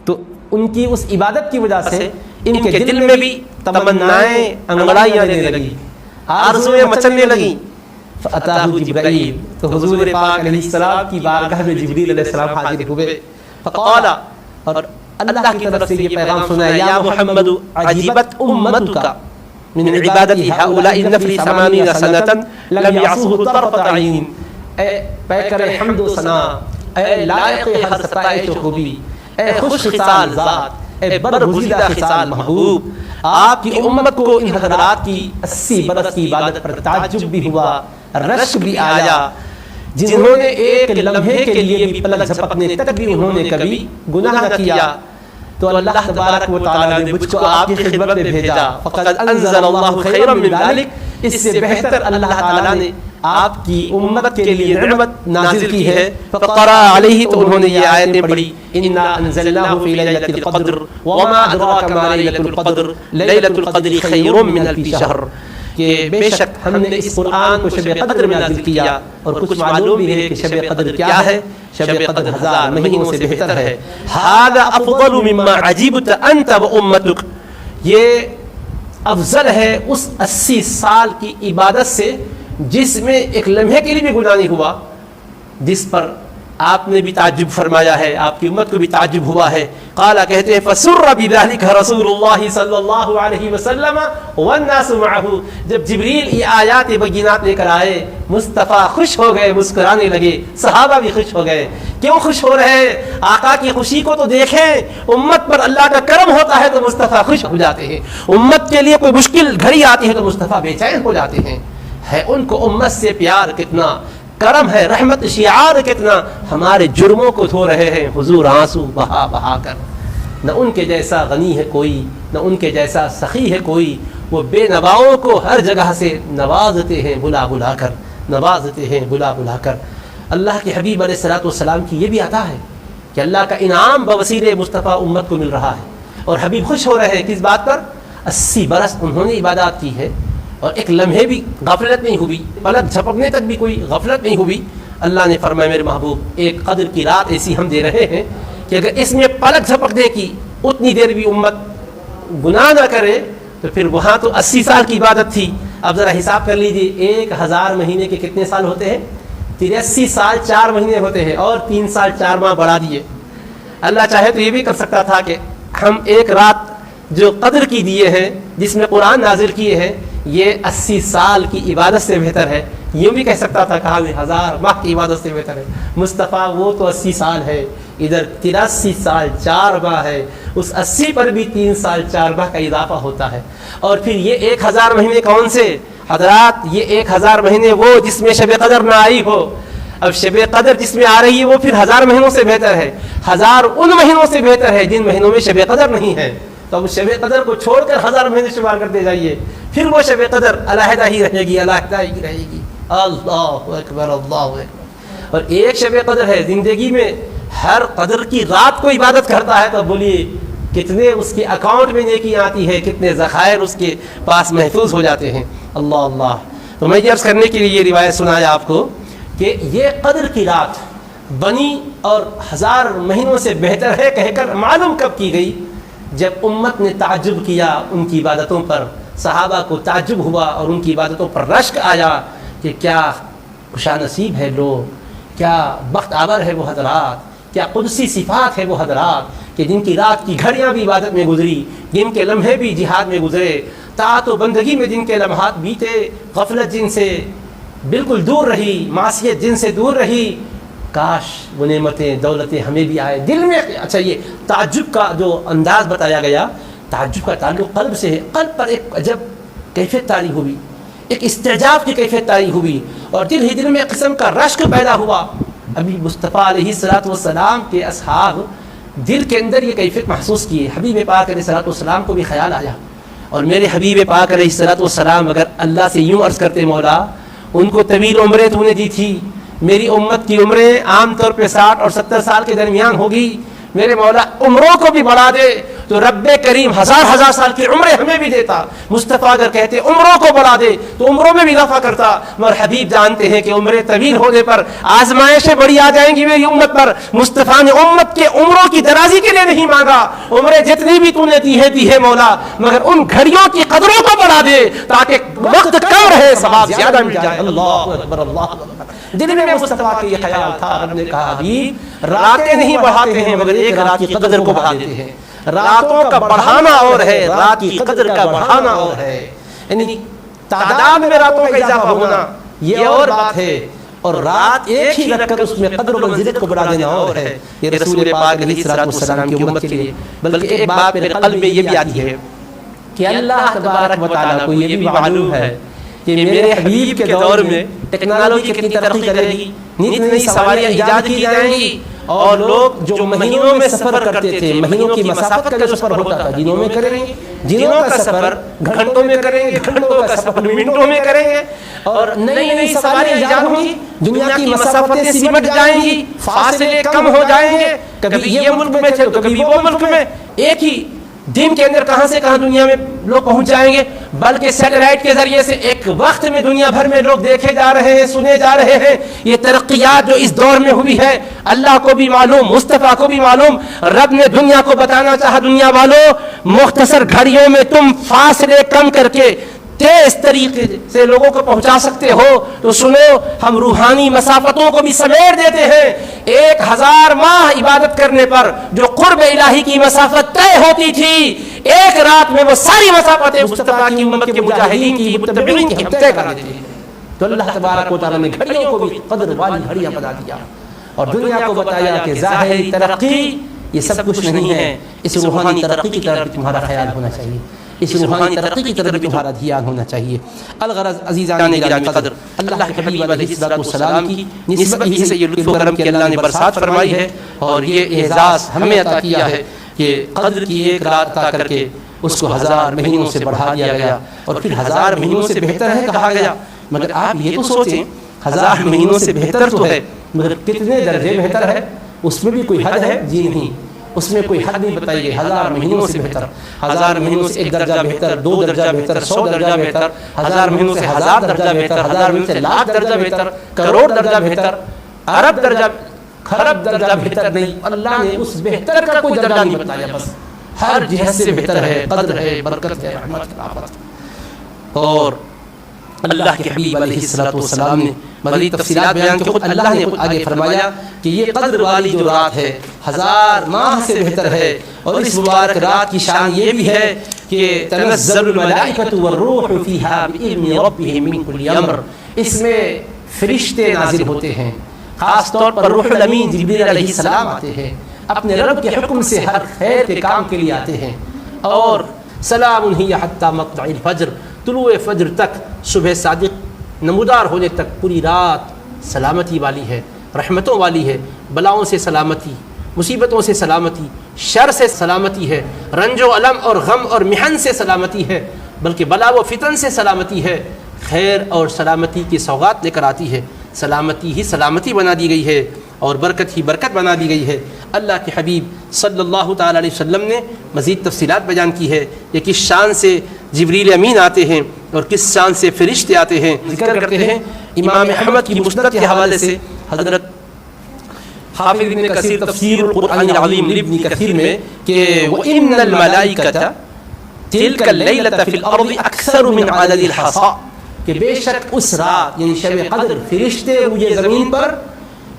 تو ان کی اس عبادت کی وجہ سے ان کے دل میں بھی تمنائیں انگڑائیاں لینے لگی، آرزویں مچلنے لگیں. فاتاہ جبرائیل، تو حضور پاک علیہ السلام کی بارگاہ میں جبریل علیہ السلام حاضر ہوئے. فقال، اور اللہ کی طرف سے یہ پیغام سنایا، یا محمد عجیبت امتک من عبادت هؤلاء النفر 80 سنة لم يعصوه طرفة عین. اے پیکر حمد و ثنا، اے لائق ہر ستائش و خوبی، اے خوش خصال ذات، اے برگزیدہ خصال محبوب، آپ کی امت کو ان حضرات کی 80 برس کی عبادت پر تعجب بھی ہوا، رشک بھی آیا، جنہوں نے ایک لمحے کے لیے بھی پلک جھپکنے تک بھی انہوں نے کبھی گناہ نہ کیا. تو اللہ تبارک و تعالی نے مجھ کو آپ کی خدمت میں بھیجا. فقد انزل اللہ خیرا من ذلک، اس سے بہتر اللہ تعالی نے آپ کی امت کے لیے نعمت نازل کی ہے. فقرأ علیہ، تو انہوں نے یہ آیتیں پڑھی، انا انزلناہ فی لیلۃ القدر وما ادراک ما لیلۃ القدر لیلۃ القدر خیر من 1000 شہر، کہ بے شک ہم نے اس قرآن کو شب قدر میں نازل کیا، اور کچھ معلوم بھی ہے کہ شب قدر کیا ہے. شب قدر 1000 مہینوں سے بہتر ہے. ھذا افضل مما عجبت انت وامتک، یہ افضل ہے اس 80 سال کی عبادت سے جس میں ایک لمحے کے لیے بھی گناہ نہیں ہوا، جس پر آپ نے بھی تعجب فرمایا ہے، آپ کی امت کو بھی تعجب ہوا ہے. قال، کہتے ہیں فسر بذلک رسول اللہ صلی اللہ علیہ وسلم والناس معه، جب جبریل یہ آیات بینات لے کر آئے، مصطفیٰ خوش ہو گئے، مسکرانے لگے، صحابہ بھی خوش ہو گئے. کیوں خوش ہو رہے ہیں؟ آقا کی خوشی کو تو دیکھیں، امت پر اللہ کا کرم ہوتا ہے تو مصطفیٰ خوش ہو جاتے ہیں، امت کے لیے کوئی مشکل گھڑی آتی ہے تو مصطفیٰ بے چین ہو جاتے ہیں۔ ہے ان کو امت سے پیار کتنا، کرم ہے، رحمت شعار کتنا، ہمارے جرموں کو دھو رہے ہیں حضور آنسو بہا بہا کر۔ نہ ان کے جیسا غنی ہے کوئی، نہ ان کے جیسا سخی ہے کوئی، وہ بے نواؤں کو ہر جگہ سے نوازتے ہیں بلا بلا کر، نوازتے ہیں بلا بلا کر۔ اللہ کے حبیب علیہ الصلوۃ والسلام کی یہ بھی عطا ہے کہ اللہ کا انعام بوسیلے مصطفیٰ امت کو مل رہا ہے، اور حبیب خوش ہو رہے ہیں کس بات پر؟ 80 برس انہوں نے عبادات کی ہے اور ایک لمحے بھی غفلت نہیں ہوئی، پلک جھپکنے تک بھی کوئی غفلت نہیں ہوئی۔ اللہ نے فرمایا میرے محبوب ایک قدر کی رات ایسی ہم دے رہے ہیں کہ اگر اس میں پلک جھپکنے کی اتنی دیر بھی امت گناہ نہ کرے تو پھر وہاں تو 80 سال کی عبادت تھی، اب ذرا حساب کر لیجیے 1000 مہینے کے کتنے سال ہوتے ہیں؟ 83 سال 4 مہینے ہوتے ہیں، اور 3 سال 4 ماہ بڑھا دیے۔ اللہ چاہے تو یہ بھی کر سکتا تھا کہ ہم ایک رات جو قدر کی دیے ہیں جس میں قرآن نازل کیے ہیں یہ 80 سال کی عبادت سے بہتر ہے، یوں بھی کہہ سکتا تھا، کہا 1000 ماہ کی عبادت سے بہتر ہے۔ مصطفیٰ وہ تو 80 سال ہے، ادھر 83 سال 4 ماہ ہے، اس 80 پر بھی 3 سال 4 ماہ کا اضافہ ہوتا ہے۔ اور پھر یہ 1000 مہینے کون سے حضرات؟ یہ 1000 مہینے وہ جس میں شب قدر نہ آئی ہو۔ اب شب قدر جس میں آ رہی ہے وہ پھر 1000 مہینوں سے بہتر ہے، 1000 ان مہینوں سے بہتر ہے جن مہینوں میں شب قدر نہیں ہے۔ تو اب شب قدر کو چھوڑ کر 1000 مہینے شمار کرتے جائیے، پھر وہ شب قدر علیحدہ ہی رہے گی، علیحدہ ہی رہے گی۔ اللہ اکبر، اللہ اکبر۔ اور ایک شب قدر ہے، زندگی میں ہر قدر کی رات کو عبادت کرتا ہے تو بولیے کتنے اس کے اکاؤنٹ میں نیکی آتی ہے، کتنے ذخائر اس کے پاس محفوظ ہو جاتے ہیں۔ اللہ اللہ۔ تو میں یہ عرض کرنے کے لیے یہ روایت سنایا آپ کو کہ یہ قدر کی رات بنی اور 1000 مہینوں سے بہتر ہے کہہ کر معلوم کب کی گئی؟ جب امت نے تعجب کیا ان کی عبادتوں پر، صحابہ کو تعجب ہوا اور ان کی عبادتوں پر رشک آیا کہ کیا خوشا نصیب ہے لوگ، کیا بخت آور ہے وہ حضرات، کیا قدسی صفات ہے وہ حضرات کہ جن کی رات کی گھڑیاں بھی عبادت میں گزری، جن کے لمحے بھی جہاد میں گزرے، طاعت و بندگی میں جن کے لمحات بیتے، غفلت جن سے بالکل دور رہی، معصیت جن سے دور رہی۔ کاش وہ نعمتیں دولتیں ہمیں بھی آئے دل میں۔ اچھا یہ تعجب کا جو انداز بتایا گیا، تعجب کا تعلق قلب سے ہے، قلب پر ایک عجب کیفیت طاری ہوئی، ایک استعجاب کی کیفیت طاری ہوئی، اور دل ہی دل میں ایک قسم کا رشک پیدا ہوا۔ ابھی مصطفیٰ علیہ الصلوۃ والسلام کے اصحاب دل کے اندر یہ کیفیت محسوس کیے، حبیب پاک علیہ الصلوۃ والسلام کو بھی خیال آیا، اور میرے حبیب پاک علیہ الصلوۃ والسلام اگر اللہ سے یوں عرض کرتے مولا ان کو طویل عمریں تو نے دی تھی، میری امت کی عمریں عام طور پہ 60 اور 70 سال کے درمیان ہوگی، میرے مولا عمروں کو بھی بڑھا دے تو رب کریم ہزار سال کی عمریں ہمیں بھی دیتا۔ مصطفیٰ اگر کہتے عمروں کو بڑھا دے تو عمروں میں بھی اضافہ کرتا، مگر حبیب جانتے ہیں کہ عمریں طویل ہونے پر آزمائشیں بڑی آ جائیں گی میری امت پر۔ مصطفیٰ نے امت کے عمروں کی درازی کے لیے نہیں مانگا، عمریں جتنی بھی تو نے دی ہے مولا، مگر ان گھڑیوں کی قدروں کو بڑھا دے تاکہ وقت کم رہے، ثواب زیادہ مل جائے۔ اللہ اکبر، اللہ اکبر۔ دل میں مصطفیٰ کا یہ خیال تھا، رب نے کہا حبیب راتیں نہیں بڑھاتے ہیں مگر ایک رات کی قدر کو بڑھا دیتے ہیں۔ راتوں کا بڑھانا اور ہے، رات کی قدر کا بڑھانا اور ہے، یعنی تعداد میں راتوں کا اضافہ ہونا یہ اور بات ہے، اور رات ایک ہی رکھ کر اس میں قدر و منزلت کو بڑھا دینا اور ہے۔ یہ رسول پاک علیہ الصلوۃ والسلام کی امت کے لیے، بلکہ ایک بات میرے قلب میں یہ بھی آتی ہے کہ اللہ تبارک و تعالیٰ کو یہ بھی معلوم ہے کہ میرے حبیب کے دور میں ٹیکنالوجی کتنی ترقی کرے گی، نئی نئی سواریاں ایجاد کی جائیں گی، اور لوگ جو مہینوں میں سفر کرتے تھے، مہینوں کی مسافت کا جو سفر ہوتا تھا دنوں میں کریں گے، دنوں کا سفر گھنٹوں میں کریں گے، گھنٹوں کا سفر منٹوں میں کریں گے، اور نئی نئی سواریاں ایجاد ہوں گی، دنیا کی مسافتیں سمٹ جائیں گی، فاصلے کم ہو جائیں گے، کبھی یہ ملک میں تھے تو کبھی وہ ملک میں، ایک ہی دن کے اندر کہاں سے کہاں دنیا میں لوگ پہنچ جائیں گے، بلکہ سیٹلائٹ کے ذریعے سے ایک وقت میں دنیا بھر میں لوگ دیکھے جا رہے ہیں، سنے جا رہے ہیں۔ یہ ترقیات جو اس دور میں ہوئی ہے اللہ کو بھی معلوم، مصطفیٰ کو بھی معلوم، رب نے دنیا کو بتانا چاہا دنیا والوں مختصر گھڑیوں میں تم فاصلے کم کر کے تیز طریقے سے لوگوں کو پہنچا سکتے ہو، تو سنو ہم روحانی مسافتوں کو بھی سمیٹ دیتے ہیں۔ 1000 ماہ عبادت کرنے پر جو قرب الہی کی مسافت طے ہوتی تھی، ایک رات میں وہ ساری مسافتیں مصطفیٰ کی امت کے مجاہدین کی متبعین کی ہم طے کرا دیتے ہیں۔ تو اللہ تبارک و تعالیٰ نے گھڑیوں کو بھی قدر والی گھڑیاں بنا دیا، اور دنیا کو بتایا کہ ظاہری ترقی یہ سب کچھ نہیں ہے، اس روحانی ترقی کی طرف تمہارا خیال ہونا چاہیے، اس روحانی ترقی کی طرف تمہارا دھیان ہونا چاہیے۔ الغرض عزیزان گرامی قدر، اللہ کے حبیب علیہ السلام کی نسبت ہی سے یہ لطف و کرم کہ اللہ نے برسات فرمائی ہے، اور یہ اعزاز ہمیں عطا کیا ہے کہ قدر کی ایک رات عطا کر کے اس کو 1000 مہینوں سے بڑھا دیا گیا، اور پھر 1000 مہینوں سے بہتر ہے کہا گیا۔ مگر آپ یہ تو سوچیں 1000 مہینوں سے بہتر تو ہے، مگر کتنے درجے بہتر ہے؟ اس میں بھی کوئی حد ہے؟ جی نہیں، اس میں کوئی حد نہیں بتائی گئی۔ 1000 مہینوں سے بہتر، 1000 مہینوں سے 1 درجہ بہتر، 2 درجہ بہتر، 100 درجہ بہتر، 1000 مہینوں سے 1000 درجہ بہتر، 1000 مہینوں سے لاکھ درجہ بہتر، کروڑ درجہ بہتر، ارب درجہ، خرب درجہ بہتر نہیں۔ اللہ نے اس بہتر کا کوئی درجہ نہیں بتایا، بس ہر جہت سے بہتر ہے، قدر ہے، برکت ہے، رحمت ہے۔ اور اللہ کے حبیب علیہ السلام نے مزید تفصیلات بیان کی، خود اللہ نے خود آگے فرمایا کہ یہ قدر والی جو رات ہے 1000 ماہ سے بہتر ہے، اور اس مبارک رات کی شان یہ بھی ہے کہ تنزل الملائکۃ والروح فیہا بإذن ربہم من کل امر، اس میں فرشتے نازل ہوتے ہیں، خاص طور پر روح الامین جبریل علیہ السلام آتے ہیں، اپنے رب کے حکم سے ہر خیر کے کام کے لیے آتے ہیں۔ اور سلام ہی حتی مطلع الفجر، طلوع فجر تک، صبح صادق نمودار ہونے تک پوری رات سلامتی والی ہے، رحمتوں والی ہے، بلاؤں سے سلامتی، مصیبتوں سے سلامتی، شر سے سلامتی ہے، رنج و علم اور غم اور محن سے سلامتی ہے، بلکہ بلا و فتن سے سلامتی ہے، خیر اور سلامتی کی سوغات لے کر آتی ہے۔ سلامتی ہی سلامتی بنا دی گئی ہے، اور برکت ہی برکت بنا دی گئی ہے۔ اللہ کے حبیب صلی اللہ تعالیٰ علیہ وسلم نے مزید تفصیلات بیان کی ہے کہ کس شان سے جبریل امین آتے ہیں اور کس شان سے فرشتے آتے ہیں۔ ذکر کرتے ہیں امام احمد کی مسند کے حوالے سے، حضرت حافظ ابن کثیر تفسیر القرآن العظیم ابن کثیر میں کہ وَإِنَّ الْمَلَائِكَةَ تِلْكَ اللَّيْلَةَ فِي الْأَرْضِ أَكْثَرُ مِنْ عَدَدِ الْحَصَىٰ، کہ بے شک اس رات یعنی شب قدر فرشتے روئے زمین پر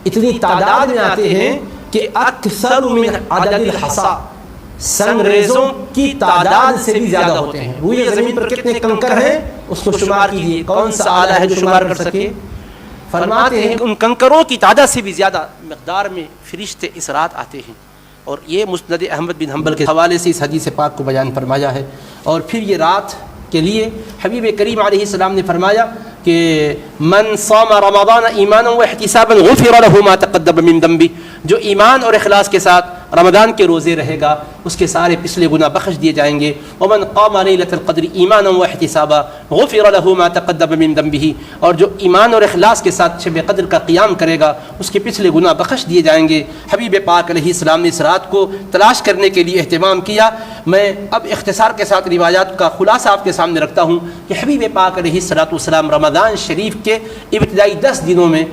اتنی تعداد میں آتے ہیں کہ اکثر من عدد الحصا، سنگریزوں کی تعداد سے بھی زیادہ ہوتے ہیں۔ روئے زمین پر کتنے کنکر ہیں اس کو شمار کیجیے، کون سا آلہ ہے جو شمار کر سکے؟ فرماتے ہیں کہ ان کنکروں کی تعداد سے بھی زیادہ مقدار میں فرشتے اس رات آتے ہیں۔ اور یہ مسند احمد بن حنبل کے حوالے سے اس حدیث پاک کو بیان فرمایا ہے۔ اور پھر یہ رات کے لیے حبیب کریم علیہ السلام نے فرمایا کہ من صام رمضان ایمانا واحتسابا غفر له ما تقدم من ذنبه، جو ایمان اور اخلاص کے ساتھ رمضان کے روزے رہے گا اس کے سارے پچھلے گناہ بخش دیے جائیں گے۔ ومن قام لیلۃ القدر ایمانا واحتسابا غفر له ما تقدم من ذنبه، اور جو ایمان اور اخلاص کے ساتھ شب قدر کا قیام کرے گا اس کے پچھلے گناہ بخش دیے جائیں گے۔ حبیب پاک علیہ السلام نے اس رات کو تلاش کرنے کے لیے اہتمام کیا۔ میں اب اختصار کے ساتھ روایات کا خلاصہ آپ کے سامنے رکھتا ہوں کہ حبیب پاک علیہ السلام رمضان شریف کے ابتدائی 10 دنوں میں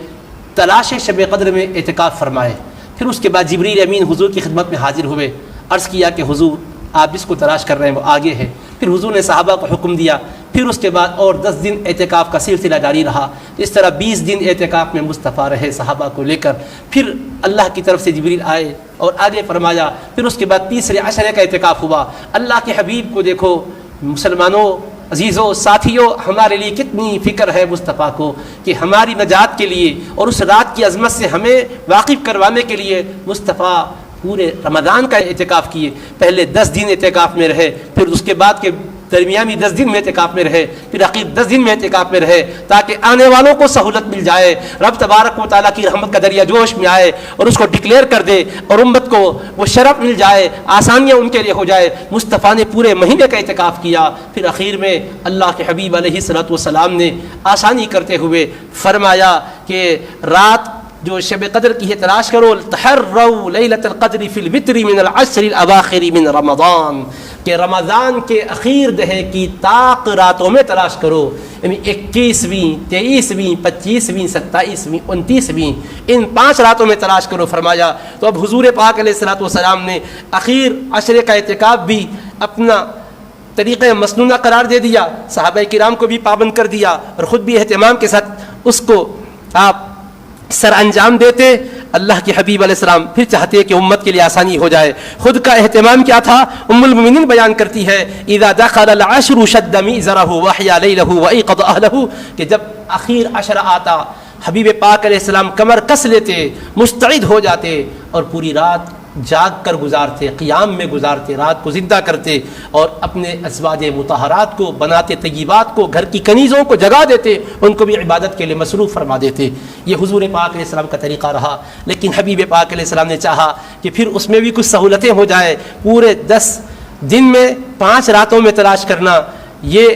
تلاش شب قدر میں اعتکاف فرمائے۔ پھر اس کے بعد جبریل امین حضور کی خدمت میں حاضر ہوئے، عرض کیا کہ حضور آپ جس کو تلاش کر رہے ہیں وہ آگے ہے۔ پھر حضور نے صحابہ کو حکم دیا، پھر اس کے بعد اور 10 دن اعتکاف کا سلسلہ جاری رہا۔ اس طرح 20 دن اعتکاف میں مصطفیٰ رہے صحابہ کو لے کر۔ پھر اللہ کی طرف سے جبریل آئے اور آگے فرمایا۔ پھر اس کے بعد تیسرے عشرے کا اعتکاف ہوا۔ اللہ کے حبیب کو دیکھو مسلمانوں، عزیزوں، ساتھیوں، ہمارے لیے کتنی فکر ہے مصطفیٰ کو کہ ہماری نجات کے لیے اور اس رات کی عظمت سے ہمیں واقف کروانے کے لیے مصطفیٰ پورے رمضان کا اعتکاف کیے۔ پہلے 10 دن اعتکاف میں رہے، پھر اس کے بعد کے درمیانی 10 دن میں اعتکاف میں رہے، پھر اخیر 10 دن میں اعتکاف میں رہے تاکہ آنے والوں کو سہولت مل جائے، رب تبارک و تعالیٰ کی رحمت کا دریا جوش میں آئے اور اس کو ڈکلیئر کر دے اور امت کو وہ شرف مل جائے، آسانیاں ان کے لیے ہو جائے۔ مصطفیٰ نے پورے مہینے کا اعتکاف کیا۔ پھر اخیر میں اللہ کے حبیب علیہ السلام نے آسانی کرتے ہوئے فرمایا کہ رات جو شب قدر کی ہے تلاش کرو، تحروا لیلۃ القدر فی الوتر من العشر الاواخر من رمضان، کہ رمضان کے اخیر دہے کی طاق راتوں میں تلاش کرو، یعنی 21ویں، 23ویں، 25ویں، 27ویں، 29ویں، ان 5 راتوں میں تلاش کرو فرمایا۔ تو اب حضور پاک علیہ السلام نے اخیر عشرے کا اعتکاف بھی اپنا طریقہ مسنونہ قرار دے دیا، صحابہ کرام کو بھی پابند کر دیا اور خود بھی اہتمام کے ساتھ اس کو آپ سر انجام دیتے۔ اللہ کے حبیب علیہ السلام پھر چاہتے کہ امت کے لیے آسانی ہو جائے۔ خود کا اہتمام کیا تھا؟ ام المؤمنین بیان کرتی ہے اذا دخل العشر شد میزرہ واحیا لیلہ وایقظ اہلہ، کہ جب اخیر عشرہ آتا حبیب پاک علیہ السلام کمر کس لیتے، مستعد ہو جاتے اور پوری رات جاگ کر گزارتے، قیام میں گزارتے، رات کو زندہ کرتے اور اپنے ازواج مطہرات کو، بناتے طیبات کو، گھر کی کنیزوں کو جگا دیتے، ان کو بھی عبادت کے لیے مصروف فرما دیتے۔ یہ حضور پاک علیہ السلام کا طریقہ رہا۔ لیکن حبیب پاک علیہ السلام نے چاہا کہ پھر اس میں بھی کچھ سہولتیں ہو جائے۔ پورے 10 دن میں 5 راتوں میں تلاش کرنا، یہ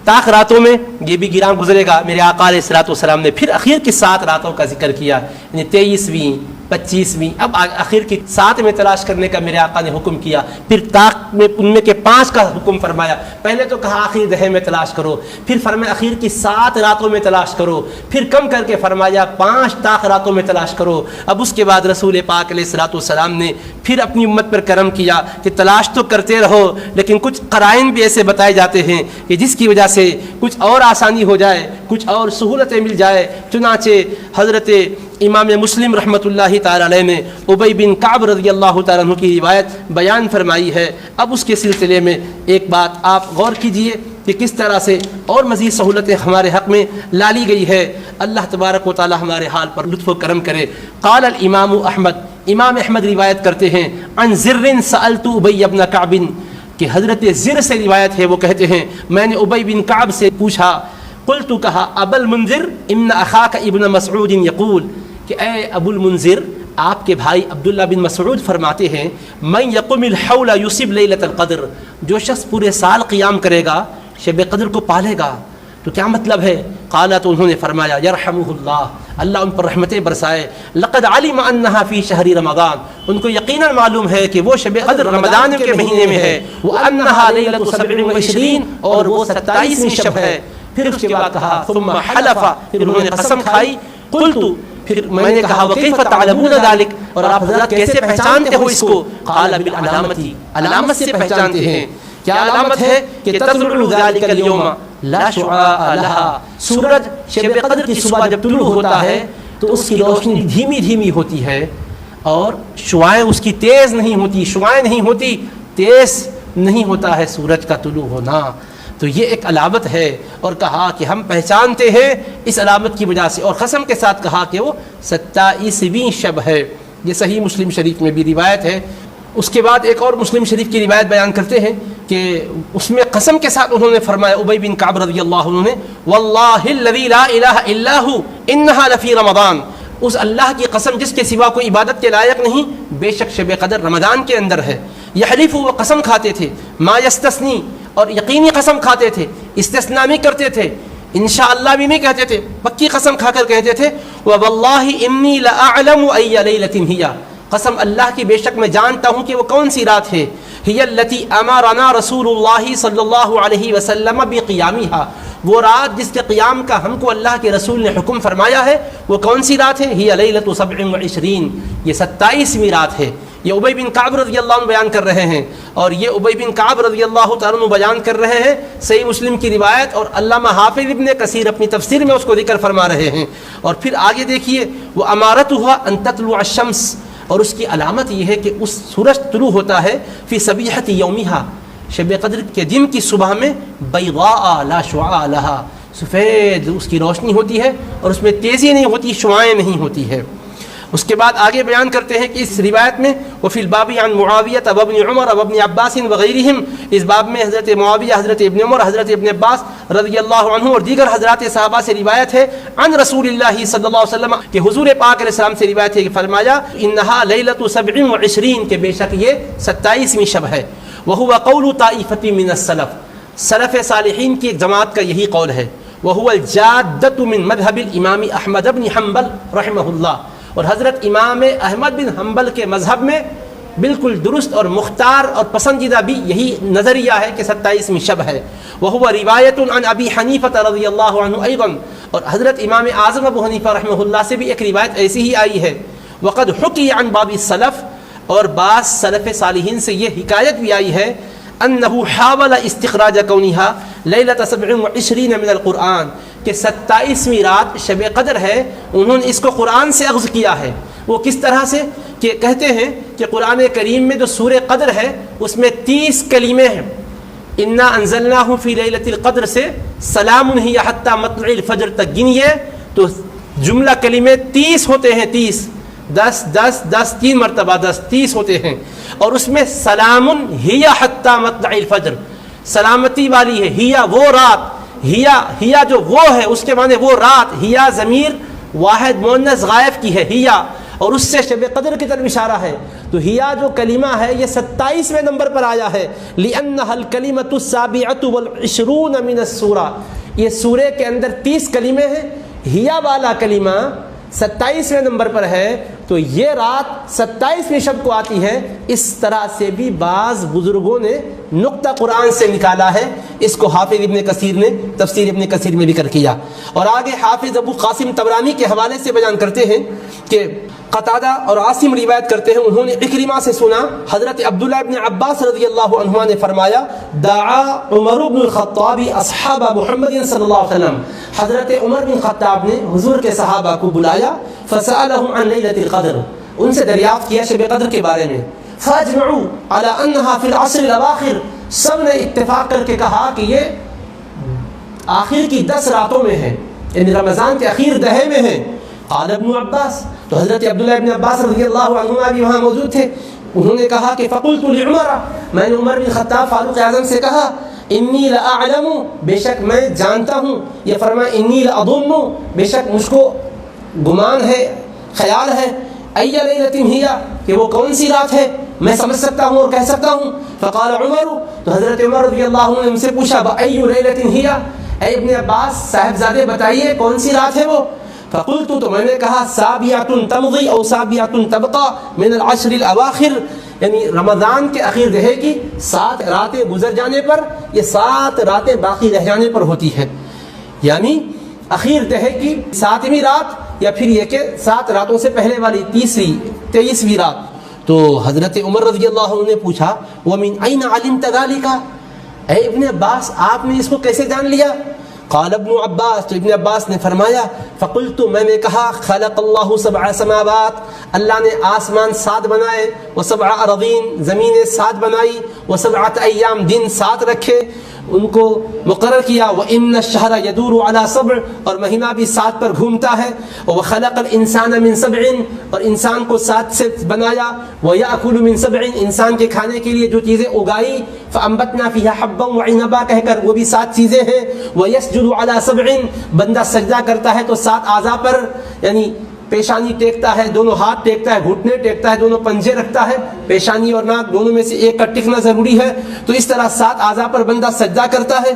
طاق راتوں میں یہ بھی گراں گزرے گا۔ میرے آقا علیہ السلام نے پھر اخیر کی 7 راتوں کا ذکر کیا، یعنی 23ویں 25ویں، اب آخر کی 7 میں تلاش کرنے کا میرے آقا نے حکم کیا۔ پھر طاق میں ان میں کے 5 کا حکم فرمایا۔ پہلے تو کہا آخری دہے میں تلاش کرو، پھر فرمایا اخیر کی 7 راتوں میں تلاش کرو، پھر کم کر کے فرمایا 5 طاق راتوں میں تلاش کرو۔ اب اس کے بعد رسول پاک علیہ السلام نے پھر اپنی امت پر کرم کیا کہ تلاش تو کرتے رہو، لیکن کچھ قرائن بھی ایسے بتائے جاتے ہیں کہ جس کی وجہ سے کچھ اور آسانی ہو جائے، کچھ اور سہولتیں مل جائے۔ چنانچہ حضرت امام مسلم رحمۃ اللہ تعالی علیہ نے ابی بن کعب رضی اللہ تعالیٰ عنہ کی روایت بیان فرمائی ہے۔ اب اس کے سلسلے میں ایک بات آپ غور کیجئے کہ کس طرح سے اور مزید سہولتیں ہمارے حق میں لالی گئی ہے۔ اللہ تبارک و تعالی ہمارے حال پر لطف و کرم کرے۔ قال الامام احمد، امام احمد روایت کرتے ہیں، عن زر سألت ابی بن کعب، کہ حضرت زر سے روایت ہے، وہ کہتے ہیں میں نے ابی بن کعب سے پوچھا، قلت کہا ابا المنذر ان اخاک ابن مسعود یقول، کہ اے ابو المنذر آپ کے بھائی عبداللہ بن مسعود فرماتے ہیں، من یقم الحول یصب لیلۃ القدر، جو شخص پورے سال قیام کرے گا شب قدر کو پالے گا۔ تو کیا مطلب ہے؟ قال، تو انہوں نے فرمایا یرحمہ اللہ، اللہ ان پر رحمتیں برسائے، لقد علم انہا فی شہر رمضان، ان کو یقیناً معلوم ہے کہ وہ شب قدر رمضان کے مہینے میں ہے، وانہا لیلۃ 27 اور وہ 27ویں شب ہے۔ پھر اس کے بعد کہا ثم حلف، پھر انہوں نے قسم کھائی، قلت، پھر میں نے کہا وکیف تعلمون ذلک، اور آپ حضرات کیسے پہچانتے ہو اس کو؟ قال بالعلامت، علامت سے پہچانتے ہیں۔ کیا علامت ہے؟ کہ تطلع ذلک اليوم لا شعاع لها، سورج شب قدر کی صبح جب طلوع ہوتا ہے تو اس کی روشنی دھیمی دھیمی ہوتی ہے اور شعاعیں اس کی تیز نہیں ہوتی، شعاعیں نہیں ہوتی، تیز نہیں ہوتا ہے سورج کا طلوع ہونا۔ تو یہ ایک علامت ہے، اور کہا کہ ہم پہچانتے ہیں اس علامت کی وجہ سے، اور قسم کے ساتھ کہا کہ وہ 27ویں شب ہے۔ یہ صحیح مسلم شریف میں بھی روایت ہے۔ اس کے بعد ایک اور مسلم شریف کی روایت بیان کرتے ہیں کہ اس میں قسم کے ساتھ انہوں نے فرمایا، ابی بن کعب رضی اللہ عنہ نے، واللہ الذی لا الہ الا ھو انہا لفی رمضان، اس اللہ کی قسم جس کے سوا کوئی عبادت کے لائق نہیں، بے شک شب قدر رمضان کے اندر ہے۔ یحلف، وہ قسم کھاتے تھے، ما یستثنی، اور یقینی قسم کھاتے تھے، استثناء نہیں کرتے تھے، انشاءاللہ بھی نہیں کہتے تھے، پکی قسم کھا کر کہتے تھے، وَوَاللَّهِ إِنِّي لَأَعْلَمُ أَيَّ لَيْلَةٍ هِيَ، قسم اللہ کی بے شک میں جانتا ہوں کہ وہ کون سی رات ہے، هِيَ الَّتِي أَمَرَنَا رسول اللہ صلی اللہ علیہ وسلم بِقِيَامِهَا، وہ رات جس کے قیام کا ہم کو اللہ کے رسول نے حکم فرمایا ہے، وہ کون سی رات ہے؟ هِيَ لَيْلَةُ 27، یہ 27ویں رات ہے۔ یہ ابی بن کعب رضی اللہ عنہ بیان کر رہے ہیں، اور یہ ابی بن کعب رضی اللہ تعالیٰ عنہ بیان کر رہے ہیں صحیح مسلم کی روایت، اور علامہ حافظ ابن کثیر اپنی تفسیر میں اس کو ذکر فرما رہے ہیں۔ اور پھر آگے دیکھیے، وہ امارتها ان تطلع الشمس، اور اس کی علامت یہ ہے کہ اس سورج طلوع ہوتا ہے فی صبیحۃ یومها، شب قدر کے دن کی صبح میں، بیضاء لا شعاع لها، سفید اس کی روشنی ہوتی ہے اور اس میں تیزی نہیں ہوتی، شعاعیں نہیں ہوتی ہے۔ اس کے بعد آگے بیان کرتے ہیں کہ اس روایت میں وفی الباب عن معاویہ وابن عمر وابن عباس وغیرہم، اس باب میں حضرت معاویہ، حضرت ابن عمر، حضرت ابن عباس رضی اللہ عنہ اور دیگر حضرات صحابہ سے روایت ہے، عن رسول اللہ صلی اللہ علیہ وسلم، کہ حضور پاک علیہ السلام سے روایت ہے کہ فرمایا، انہا لیلۃ 27، کہ بے شک یہ 27ویں شب ہے، وہو قول طائفۃ من السلف، سلف صالحین کی ایک جماعت کا یہی قول ہے، وہو الجادۃ من مذہب الامام احمد بن حنبل رحمہ اللہ، اور حضرت امام احمد بن حنبل کے مذہب میں بالکل درست اور مختار اور پسندیدہ بھی یہی نظریہ ہے کہ 27ویں شب ہے۔ وہو روایت عن ابی حنیفہ رضی اللہ عنہ ایضا، اور حضرت امام اعظم ابو حنیفہ رحمہ اللہ سے بھی ایک روایت ایسی ہی آئی ہے۔ وقد حکی عن بعض السلف، اور بعض سلف صالحین سے یہ حکایت بھی آئی ہے، انہ حاول استخراج کونہا لیلۃ 27 من القرآن، کہ 27ویں رات شب قدر ہے، انہوں نے اس کو قرآن سے اخذ کیا ہے۔ وہ کس طرح سے؟ کہ کہتے ہیں کہ قرآن کریم میں جو سورہ قدر ہے اس میں 30 کلمے ہیں، انا انزلناہ فی لیلۃ القدر سے سلام ہی حتی مطلع الفجر تک گنیے تو جملہ کلمے 30 ہوتے ہیں، 30 10 10 10 3 مرتبہ 10 30 ہوتے ہیں، اور اس میں سلام ہی حتی مطلع الفجر، سلامتی والی ہے، ہیا وہ رات، ہیا جو وہ ہے اس کے معنی وہ رات، ہیا ضمیر واحد مؤنث غائب کی ہے ہیا، اور اس سے شب قدر کی طرف اشارہ ہے۔ تو ہیا جو کلمہ ہے یہ 27ویں نمبر پر آیا ہے، لأنها الکلمۃ السابعۃ والعشرون من السورہ، یہ سورے کے اندر 30 کلمے ہیں، ہیا والا کلمہ 27ویں نمبر پر ہے، تو یہ رات 27ویں شب کو آتی ہے۔ اس طرح سے بھی بعض بزرگوں نے نقطہ قرآن سے نکالا ہے، اس کو حافظ ابن کثیر نے تفسیر ابن کثیر میں ذکر کیا۔ اور آگے حافظ ابو قاسم طبرانی کے حوالے سے بیان کرتے ہیں کہ قتادہ اور عاصم روایت کرتے ہیں، انہوں نے اکرمہ سے سنا، حضرت عبداللہ ابن عباس رضی اللہ عنہما نے فرمایا، دعا عمر بن الخطاب اصحاب محمد صلی اللہ علیہ وسلم، حضرت عمر بن خطاب نے حضور کے صحابہ کو بلایا، فسألهم عن لیلۃ القدر، ان سے دریافت کیا شب قدر کے بارے میں، فاجمعوا على انها في العشر الاواخر، سب نے اتفاق کر کے کہا کہ یہ آخر کی 10 راتوں میں ہے، یعنی رمضان کے اخیر دہے میں ہے۔ قال ابن عباس، تو حضرت عبداللہ ابن عباس رضی اللہ عنہما بھی وہاں موجود تھے، انہوں نے کہا کہ فقلت لعمر، میں نے عمر بن خطاب فاروق اعظم سے کہا، انی لاعلم، بے شک میں جانتا ہوں، یہ فرمایا انی لاظن، بے شک مجھ کو گمان ہے، خیال ہے، ای لیلۃ ہی، کہ وہ کون سی رات ہے، میں سمجھ سکتا ہوں اور کہہ سکتا ہوں۔ فقال عمر، تو حضرت عمر رضی اللہ عنہ نے ان سے پوچھا، ای لیلۃ ہی، اے ابن عباس صاحبزادے بتائیے کون سی رات ہے وہ؟ فقلت، تو میں نے کہا، سابعۃ تمضی او سابعۃ تبقى من العشر الاواخر، یعنی رمضان کے اخیر دہے کی 7 راتیں گزر جانے پر، یہ 7 راتیں باقی رہ جانے پر ہوتی ہے، یعنی اخیر دہے کی 7ویں رات، یا پھر یہ کہ 7 راتوں سے پہلے والی 23ویں رات۔ تو حضرت عمر رضی اللہ عنہ نے پوچھا، وَمِنْ أَيْنَ عَلِمْتَ ذَلِكَ، اے ابن عباس آپ نے اس کو کیسے جان لیا؟ قال ابن عباس، تو ابن عباس نے فرمایا، فقلت، میں نے کہا، خلق اللہ 7 سماوات، اللہ نے آسمان 7 بنائے، و7 ارضین، زمینیں 7 بنائی، و7 ایام، دن 7 رکھے، ان کو مقرر کیا، وَإِنَّ الشَّهْرَ يَدُورُ عَلَى 7، اور مہینہ بھی 7 پر گھومتا ہے، وَخَلَقَ الْإِنسَانَ مِنْ 7، اور انسان کو 7 سے بنایا، وَيَأْكُلُ مِنْ 7، انسان کے کھانے کے لیے جو چیزیں اگائی، فَأَنبَتْنَا فِيهَا حَبًّا وَعِنَبًا کہہ کر وہ بھی 7 چیزیں ہیں، وَيَسْجُدُ عَلَى 7، بندہ سجدہ کرتا ہے تو 7 اعضاء پر، یعنی پیشانی ٹیکتا ہے، دونوں ہاتھ ٹیکتا ہے، گھٹنے ٹیکتا ہے، دونوں پنجے رکھتا ہے، پیشانی اور ناک دونوں میں سے ایک کا ٹکنا ضروری ہے، تو اس طرح 7 اعضاء پر بندہ سجدہ کرتا ہے۔